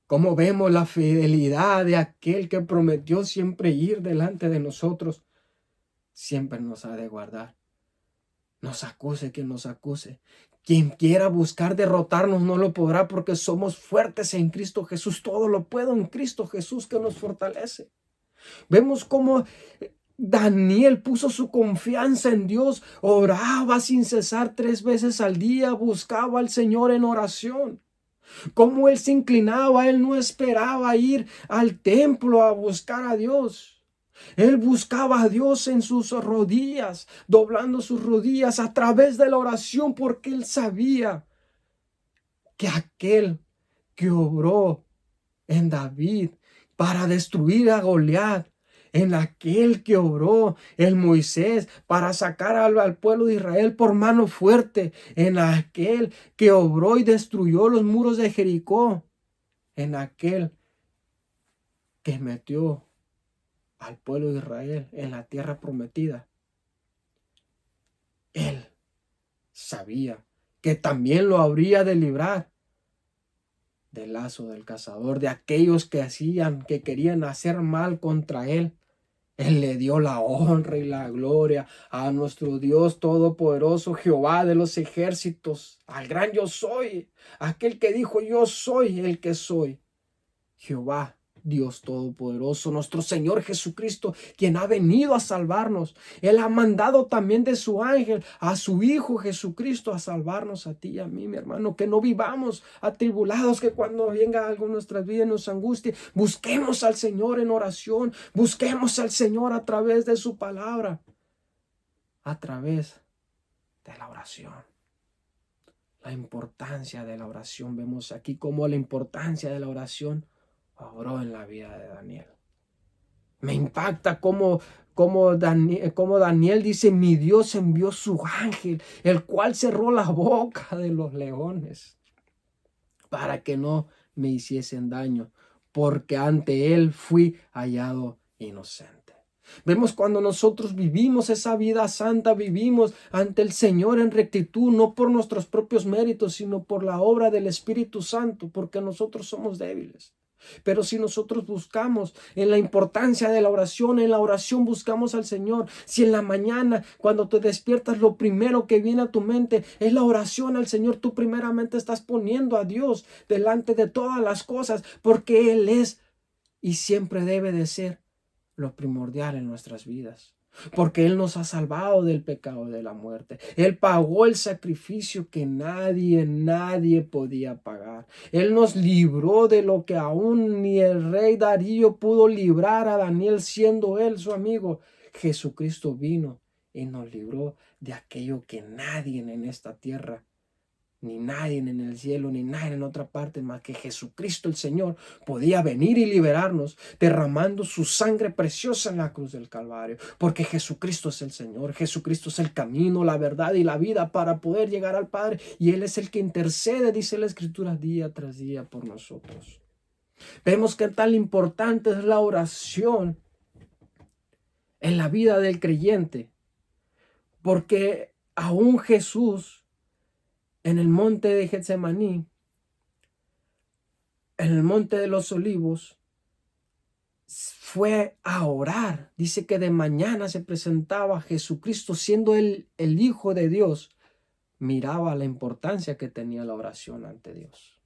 Cómo vemos la fidelidad de aquel que prometió siempre ir delante de nosotros. Siempre nos ha de guardar. Nos acuse quien nos acuse. Quien quiera buscar derrotarnos no lo podrá, porque somos fuertes en Cristo Jesús. Todo lo puedo en Cristo Jesús que nos fortalece. Vemos cómo Daniel puso su confianza en Dios, oraba sin cesar 3 veces al día, buscaba al Señor en oración. Como él se inclinaba, él no esperaba ir al templo a buscar a Dios. Él buscaba a Dios en sus rodillas, doblando sus rodillas a través de la oración, porque él sabía que aquel que obró en David para destruir a Goliat, en aquel que obró en Moisés para sacar al pueblo de Israel por mano fuerte, en aquel que obró y destruyó los muros de Jericó, en aquel que metió al pueblo de Israel en la tierra prometida. Él sabía que también lo habría de librar del lazo del cazador, de aquellos que querían hacer mal contra él. Él le dio la honra y la gloria a nuestro Dios Todopoderoso, Jehová de los ejércitos, al gran yo soy, aquel que dijo: yo soy el que soy. Jehová, Dios Todopoderoso, nuestro Señor Jesucristo, quien ha venido a salvarnos. Él ha mandado también de su ángel a su Hijo Jesucristo a salvarnos a ti y a mí, mi hermano. Que no vivamos atribulados, que cuando venga algo en nuestras vidas nos angustie, busquemos al Señor en oración, busquemos al Señor a través de su palabra, a través de la oración. La importancia de la oración. Vemos aquí cómo la importancia de la oración obró en la vida de Daniel. Me impacta cómo Daniel dice: mi Dios envió su ángel, el cual cerró la boca de los leones para que no me hiciesen daño, porque ante él fui hallado inocente. Vemos cuando nosotros vivimos esa vida santa, vivimos ante el Señor en rectitud, no por nuestros propios méritos, sino por la obra del Espíritu Santo, porque nosotros somos débiles. Pero si nosotros buscamos en la importancia de la oración, en la oración buscamos al Señor. Si en la mañana, cuando te despiertas, lo primero que viene a tu mente es la oración al Señor, tú primeramente estás poniendo a Dios delante de todas las cosas, porque Él es y siempre debe de ser lo primordial en nuestras vidas. Porque Él nos ha salvado del pecado de la muerte. Él pagó el sacrificio que nadie podía pagar. Él nos libró de lo que aún ni el rey Darío pudo librar a Daniel, siendo él su amigo. Jesucristo vino y nos libró de aquello que nadie en esta tierra ni nadie en el cielo, ni nadie en otra parte más que Jesucristo el Señor podía venir y liberarnos derramando su sangre preciosa en la cruz del Calvario. Porque Jesucristo es el Señor, Jesucristo es el camino, la verdad y la vida para poder llegar al Padre. Y Él es el que intercede, dice la Escritura, día tras día por nosotros. Vemos que tan importante es la oración en la vida del creyente. Porque aún Jesús en el monte de Getsemaní, en el monte de los olivos, fue a orar. Dice que de mañana se presentaba Jesucristo, siendo él el Hijo de Dios. Miraba la importancia que tenía la oración ante Dios.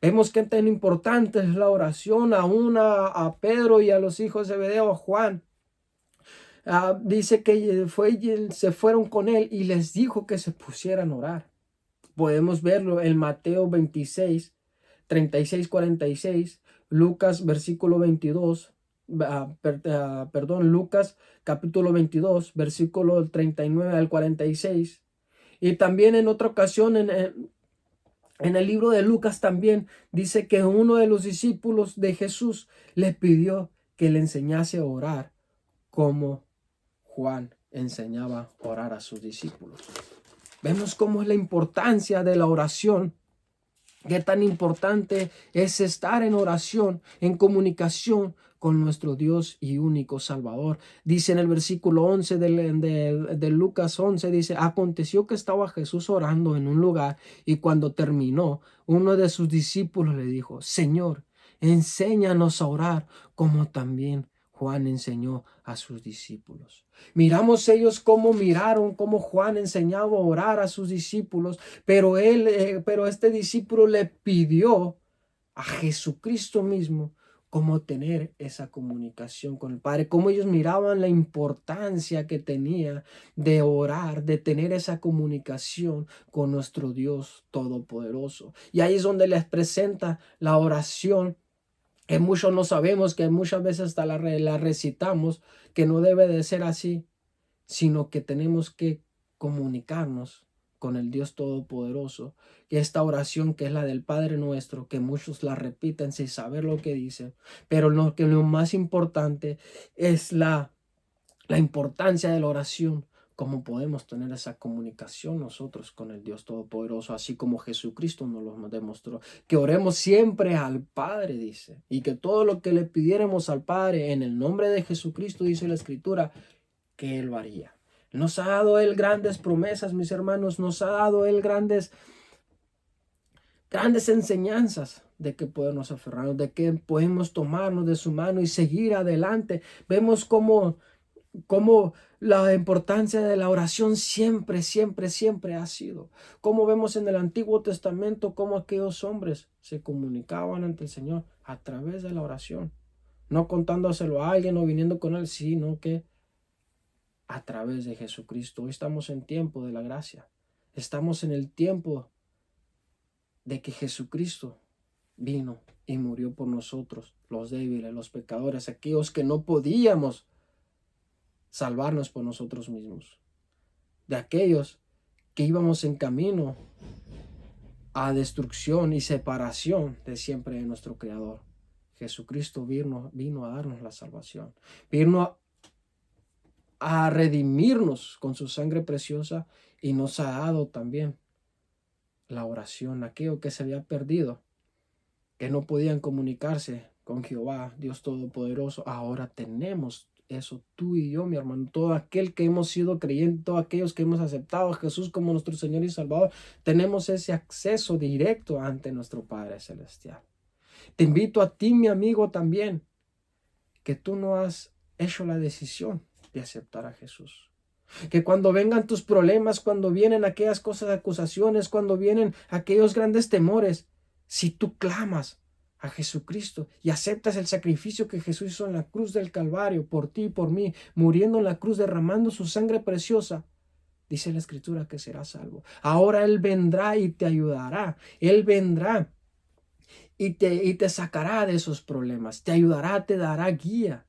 Vemos que tan importante es la oración aún a Pedro y a los hijos de Zebedeo, a Juan. Dice que se fueron con él y les dijo que se pusieran a orar. Podemos verlo en Mateo 26, 36, 46, Lucas versículo 22, Lucas capítulo 22, versículo 39 al 46. Y también en otra ocasión en el libro de Lucas también dice que uno de los discípulos de Jesús le pidió que le enseñase a orar como Juan enseñaba a orar a sus discípulos. Vemos cómo es la importancia de la oración, qué tan importante es estar en oración, en comunicación con nuestro Dios y único Salvador. Dice en el versículo 11 de Lucas 11, dice, aconteció que estaba Jesús orando en un lugar y cuando terminó, uno de sus discípulos le dijo, Señor, enséñanos a orar como también Juan enseñó a sus discípulos. Miramos ellos cómo miraron, cómo Juan enseñaba a orar a sus discípulos, pero este discípulo le pidió a Jesucristo mismo cómo tener esa comunicación con el Padre, cómo ellos miraban la importancia que tenía de orar, de tener esa comunicación con nuestro Dios Todopoderoso. Y ahí es donde les presenta la oración que muchos no sabemos, que muchas veces hasta la recitamos, que no debe de ser así, sino que tenemos que comunicarnos con el Dios Todopoderoso. Que esta oración que es la del Padre Nuestro, que muchos la repiten sin saber lo que dicen, pero lo más importante es la importancia de la oración, cómo podemos tener esa comunicación nosotros con el Dios Todopoderoso, así como Jesucristo nos lo demostró. Que oremos siempre al Padre, dice, y que todo lo que le pidiéramos al Padre en el nombre de Jesucristo, dice la Escritura, que Él lo haría. Nos ha dado Él grandes promesas, mis hermanos, nos ha dado Él grandes enseñanzas de que podemos aferrarnos, de que podemos tomarnos de su mano y seguir adelante. Vemos cómo la importancia de la oración siempre, siempre, siempre ha sido. Como vemos en el Antiguo Testamento, cómo aquellos hombres se comunicaban ante el Señor a través de la oración. No contándoselo a alguien o viniendo con él, sino que a través de Jesucristo. Hoy estamos en tiempo de la gracia. Estamos en el tiempo de que Jesucristo vino y murió por nosotros, los débiles, los pecadores, aquellos que no podíamos salvarnos por nosotros mismos, de aquellos que íbamos en camino a destrucción y separación de siempre de nuestro Creador. Jesucristo vino a darnos la salvación, vino a redimirnos con su sangre preciosa y nos ha dado también la oración, aquello que se había perdido, que no podían comunicarse con Jehová, Dios Todopoderoso. Ahora tenemos eso, tú y yo, mi hermano, todo aquel que hemos sido creyentes, todos aquellos que hemos aceptado a Jesús como nuestro Señor y Salvador, tenemos ese acceso directo ante nuestro Padre Celestial. Te invito a ti, mi amigo, también, que tú no has hecho la decisión de aceptar a Jesús. Que cuando vengan tus problemas, cuando vienen aquellas cosas, acusaciones, cuando vienen aquellos grandes temores, si tú clamas a Jesucristo y aceptas el sacrificio que Jesús hizo en la cruz del Calvario por ti y por mí, muriendo en la cruz, derramando su sangre preciosa, dice la Escritura que serás salvo. Ahora Él vendrá y te ayudará. Él vendrá y te sacará de esos problemas, te ayudará, te dará guía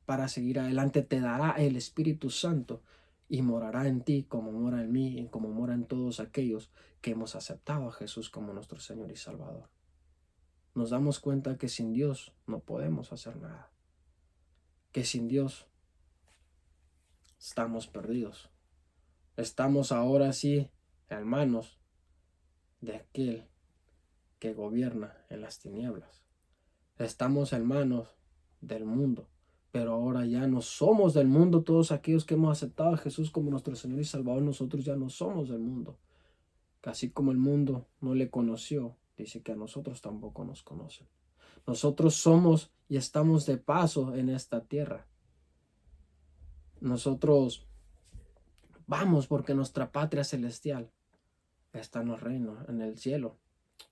para seguir adelante, te dará el Espíritu Santo y morará en ti como mora en mí y como mora en todos aquellos que hemos aceptado a Jesús como nuestro Señor y Salvador. Nos damos cuenta que sin Dios no podemos hacer nada, que sin Dios estamos perdidos. Estamos ahora sí en manos de aquel que gobierna en las tinieblas. Estamos en manos del mundo, pero ahora ya no somos del mundo. Todos aquellos que hemos aceptado a Jesús como nuestro Señor y Salvador, nosotros ya no somos del mundo. Así como el mundo no le conoció, dice que a nosotros tampoco nos conocen. Nosotros somos y estamos de paso en esta tierra. Nosotros vamos porque nuestra patria celestial está en los reinos, en el cielo,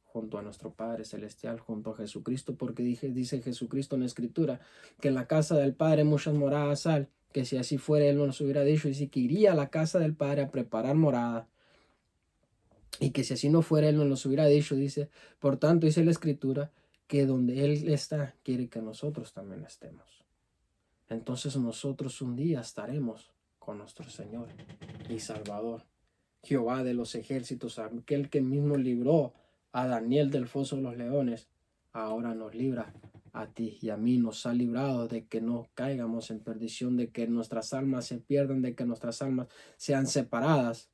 junto a nuestro Padre Celestial, junto a Jesucristo, porque dice Jesucristo en la Escritura, que en la casa del Padre muchas moradas hay, que si así fuera Él nos hubiera dicho, y si que iría a la casa del Padre a preparar morada, y que si así no fuera Él nos hubiera dicho, dice, por tanto dice la Escritura, que donde Él está, quiere que nosotros también estemos. Entonces nosotros un día estaremos con nuestro Señor y Salvador, Jehová de los ejércitos, aquel que mismo libró a Daniel del foso de los leones, ahora nos libra a ti y a mí, nos ha librado de que no caigamos en perdición, de que nuestras almas se pierdan, de que nuestras almas sean separadas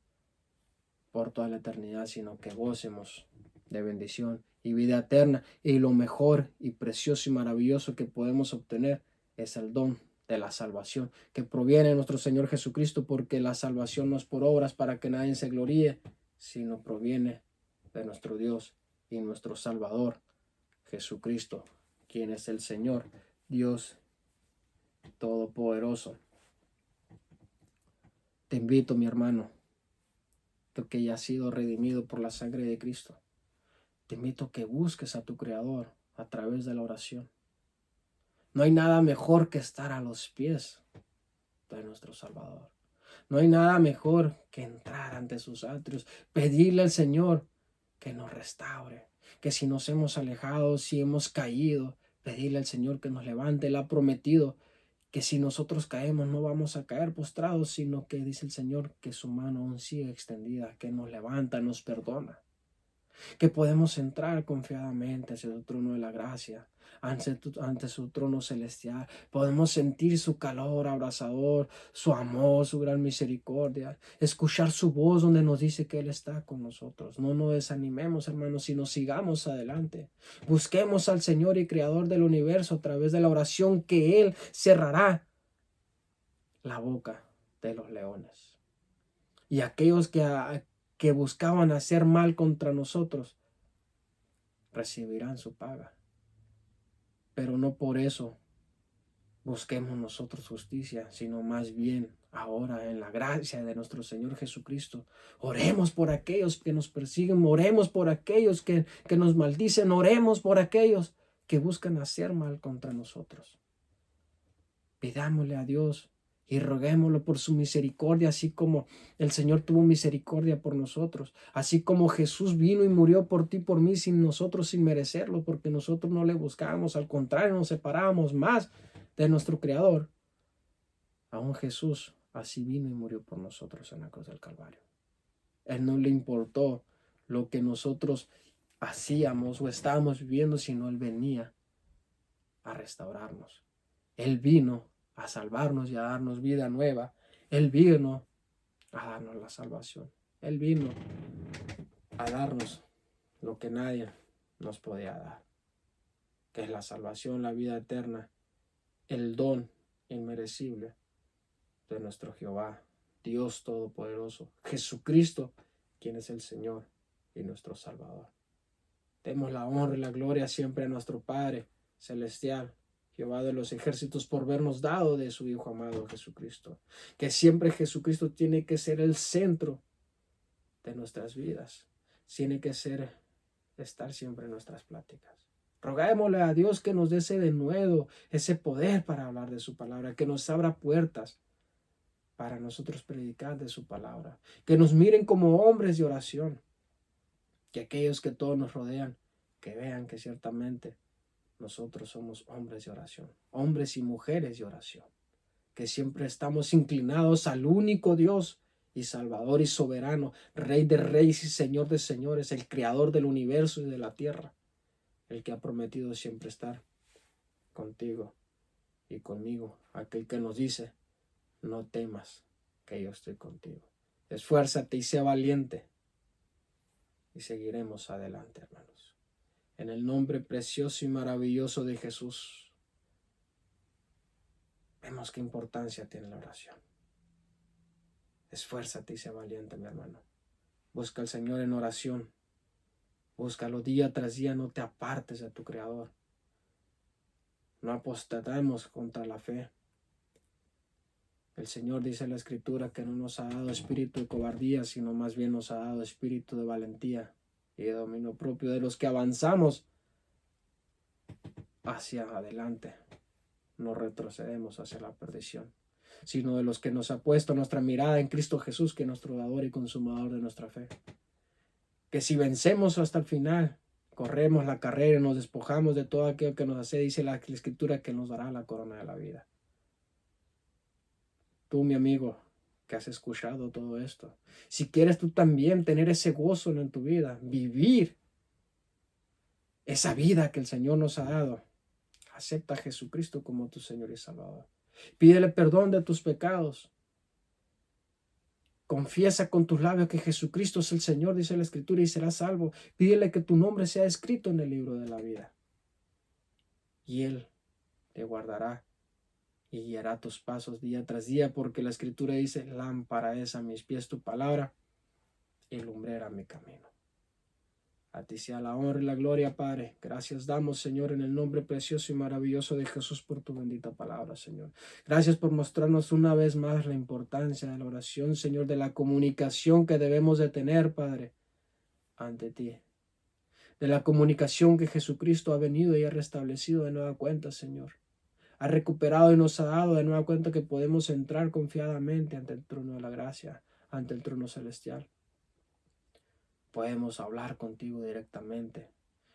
por toda la eternidad, sino que gocemos de bendición y vida eterna. Y lo mejor y precioso y maravilloso que podemos obtener es el don de la salvación que proviene de nuestro Señor Jesucristo, porque la salvación no es por obras para que nadie se gloríe, sino proviene de nuestro Dios y nuestro Salvador Jesucristo, quien es el Señor Dios Todopoderoso. Te invito, mi hermano, que ya has sido redimido por la sangre de Cristo. Te invito a que busques a tu Creador a través de la oración. No hay nada mejor que estar a los pies de nuestro Salvador. No hay nada mejor que entrar ante sus atrios, pedirle al Señor que nos restaure, que si nos hemos alejado, si hemos caído, pedirle al Señor que nos levante. Él ha prometido que si nosotros caemos no vamos a caer postrados, sino que dice el Señor que su mano aún sigue extendida, que nos levanta, nos perdona, que podemos entrar confiadamente hacia su trono de la gracia, ante su trono celestial. Podemos sentir su calor abrasador, su amor, su gran misericordia, escuchar su voz donde nos dice que Él está con nosotros. No nos desanimemos, hermanos, sino sigamos adelante. Busquemos al Señor y Creador del universo a través de la oración, que Él cerrará la boca de los leones. Y aquellos que buscaban hacer mal contra nosotros recibirán su paga. Pero no por eso busquemos nosotros justicia, sino más bien ahora en la gracia de nuestro Señor Jesucristo. Oremos por aquellos que nos persiguen, oremos por aquellos que nos maldicen, oremos por aquellos que buscan hacer mal contra nosotros. Pidámosle a Dios y roguémoslo por su misericordia, así como el Señor tuvo misericordia por nosotros, así como Jesús vino y murió por ti, por mí, sin nosotros, sin merecerlo, porque nosotros no le buscábamos, al contrario, nos separábamos más de nuestro Creador. Aún Jesús así vino y murió por nosotros en la cruz del Calvario. Él no le importó lo que nosotros hacíamos o estábamos viviendo, sino Él venía a restaurarnos. Él vino a salvarnos y a darnos vida nueva. Él vino a darnos la salvación. Él vino a darnos lo que nadie nos podía dar, que es la salvación, la vida eterna, el don inmerecible de nuestro Jehová, Dios Todopoderoso, Jesucristo, quien es el Señor y nuestro Salvador. Demos la honra y la gloria siempre a nuestro Padre Celestial, Jehová de los ejércitos, por vernos dado de su Hijo amado Jesucristo. Que siempre Jesucristo tiene que ser el centro de nuestras vidas. Tiene que estar siempre en nuestras pláticas. Rogámosle a Dios que nos dé ese denuedo, ese poder para hablar de su palabra, que nos abra puertas para nosotros predicar de su palabra. Que nos miren como hombres de oración. Que aquellos que todos nos rodean, que vean que ciertamente nosotros somos hombres de oración, hombres y mujeres de oración. que siempre estamos inclinados al único Dios y Salvador y soberano, Rey de reyes y Señor de señores, el Creador del universo y de la tierra, el que ha prometido siempre estar contigo y conmigo, aquel que nos dice, no temas, que yo estoy contigo. Esfuérzate y sea valiente y seguiremos adelante, hermanos. En el nombre precioso y maravilloso de Jesús, vemos qué importancia tiene la oración. Esfuérzate y sea valiente, mi hermano. Busca al Señor en oración. Búscalo día tras día, no te apartes de tu Creador. No apostatemos contra la fe. El Señor dice en la Escritura que no nos ha dado espíritu de cobardía, sino más bien nos ha dado espíritu de valentía y de dominio propio, de los que avanzamos hacia adelante. No retrocedemos hacia la perdición, sino de los que nos ha puesto nuestra mirada en Cristo Jesús, que es nuestro dador y consumador de nuestra fe. Que si vencemos hasta el final, corremos la carrera y nos despojamos de todo aquello que nos hace, dice la Escritura, que nos dará la corona de la vida. Tú, mi amigo, que has escuchado todo esto, si quieres tú también tener ese gozo en tu vida, vivir esa vida que el Señor nos ha dado, acepta a Jesucristo como tu Señor y Salvador. Pídele perdón de tus pecados. Confiesa con tus labios que Jesucristo es el Señor, dice la Escritura, y serás salvo. Pídele que tu nombre sea escrito en el libro de la vida. Y Él te guardará y guiará tus pasos día tras día, porque la Escritura dice, lámpara es a mis pies tu palabra y lumbrera mi camino. A ti sea la honra y la gloria, Padre. Gracias damos, Señor, en el nombre precioso y maravilloso de Jesús por tu bendita palabra, Señor. Gracias por mostrarnos una vez más la importancia de la oración, Señor, de la comunicación que debemos de tener, Padre, ante ti. De la comunicación que Jesucristo ha venido y ha restablecido de nueva cuenta, Señor. Ha recuperado y nos ha dado de nueva cuenta que podemos entrar confiadamente ante el trono de la gracia, ante el trono celestial. Podemos hablar contigo directamente,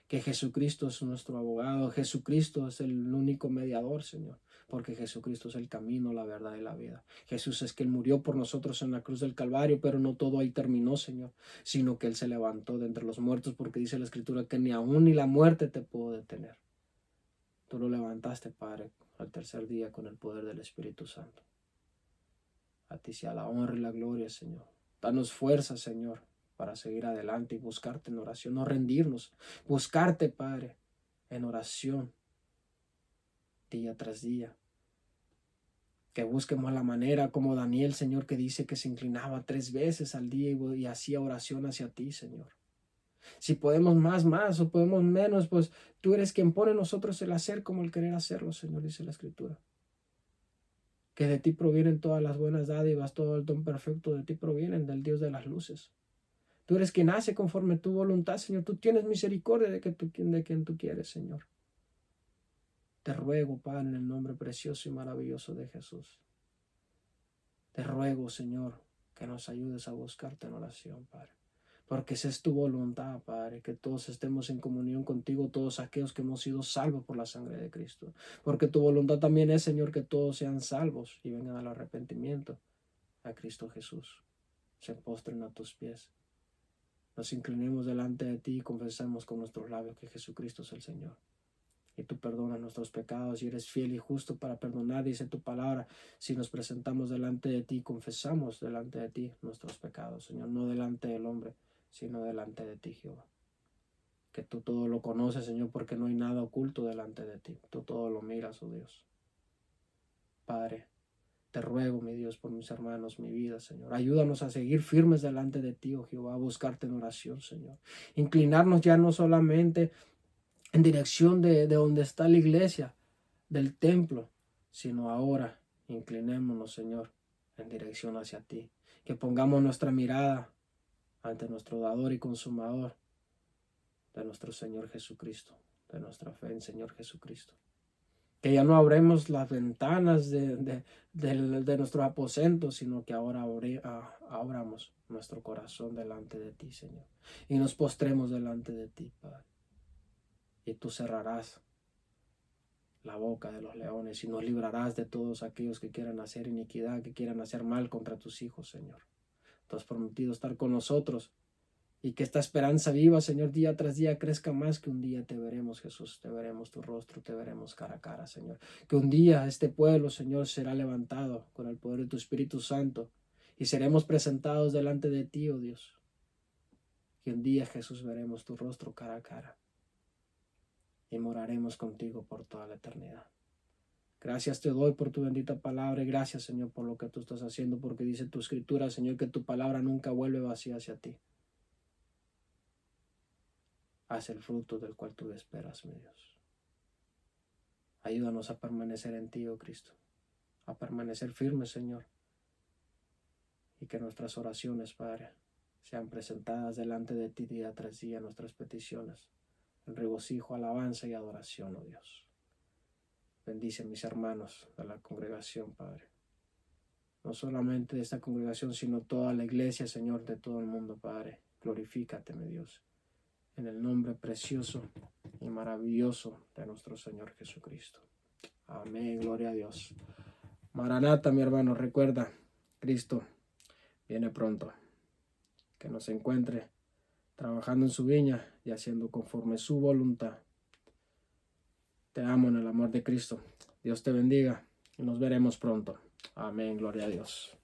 que Jesucristo es nuestro abogado, Jesucristo es el único mediador, Señor, porque Jesucristo es el camino, la verdad y la vida. Jesús es quien murió por nosotros en la cruz del Calvario, pero no todo ahí terminó, Señor, sino que Él se levantó de entre los muertos, porque dice la Escritura que ni aún ni la muerte te pudo detener. Tú lo levantaste, Padre, al tercer día con el poder del Espíritu Santo. A ti sea la honra y la gloria, Señor. Danos fuerza, Señor, para seguir adelante y buscarte en oración, no rendirnos, buscarte, Padre, en oración, día tras día. Que busquemos la manera como Daniel, Señor, que dice que se inclinaba 3 veces al día y hacía oración hacia ti, Señor. Si podemos más, o podemos menos, pues tú eres quien pone en nosotros el hacer como el querer hacerlo, Señor, dice la Escritura. Que de ti provienen todas las buenas dádivas, todo el don perfecto de ti provienen, del Dios de las luces. Tú eres quien hace conforme tu voluntad, Señor. Tú tienes misericordia de quien tú quieres, Señor. Te ruego, Padre, en el nombre precioso y maravilloso de Jesús. Te ruego, Señor, que nos ayudes a buscarte en oración, Padre. Porque esa es tu voluntad, Padre, que todos estemos en comunión contigo, todos aquellos que hemos sido salvos por la sangre de Cristo. Porque tu voluntad también es, Señor, que todos sean salvos y vengan al arrepentimiento a Cristo Jesús. Se postren a tus pies. Nos inclinemos delante de ti y confesamos con nuestros labios que Jesucristo es el Señor. Y tú perdonas nuestros pecados y eres fiel y justo para perdonar, dice tu palabra, si nos presentamos delante de ti y confesamos delante de ti nuestros pecados, Señor, no delante del hombre, sino delante de ti, Jehová. Que tú todo lo conoces, Señor, porque no hay nada oculto delante de ti. Tú todo lo miras, oh Dios. Padre, te ruego, mi Dios, por mis hermanos, mi vida, Señor. Ayúdanos a seguir firmes delante de ti, oh Jehová, a buscarte en oración, Señor. Inclinarnos ya no solamente en dirección de donde está la iglesia, del templo, sino ahora inclinémonos, Señor, en dirección hacia ti. Que pongamos nuestra mirada ante nuestro dador y consumador de nuestro Señor Jesucristo, de nuestra fe en Señor Jesucristo. Que ya no abremos las ventanas de nuestro aposento, sino que ahora abramos nuestro corazón delante de ti, Señor. Y nos postremos delante de ti, Padre. Y tú cerrarás la boca de los leones y nos librarás de todos aquellos que quieran hacer iniquidad, que quieran hacer mal contra tus hijos, Señor. Tú has prometido estar con nosotros y que esta esperanza viva, Señor, día tras día crezca más, que un día te veremos, Jesús, te veremos tu rostro, te veremos cara a cara, Señor. Que un día este pueblo, Señor, será levantado con el poder de tu Espíritu Santo y seremos presentados delante de ti, oh Dios. Que un día, Jesús, veremos tu rostro cara a cara y moraremos contigo por toda la eternidad. Gracias te doy por tu bendita palabra y gracias, Señor, por lo que tú estás haciendo, porque dice tu escritura, Señor, que tu palabra nunca vuelve vacía hacia ti. Haz el fruto del cual tú esperas, mi Dios. Ayúdanos a permanecer en ti, oh Cristo, a permanecer firmes, Señor, y que nuestras oraciones, Padre, sean presentadas delante de ti día tras día, nuestras peticiones, en regocijo, alabanza y adoración, oh Dios. Bendice a mis hermanos de la congregación, Padre. No solamente de esta congregación, sino toda la iglesia, Señor, de todo el mundo, Padre. Glorifícate, mi Dios, en el nombre precioso y maravilloso de nuestro Señor Jesucristo. Amén, gloria a Dios. Maranata, mi hermano, recuerda, Cristo viene pronto. Que nos encuentre trabajando en su viña y haciendo conforme su voluntad. Te amo en el amor de Cristo. Dios te bendiga y nos veremos pronto. Amén, gloria a Dios.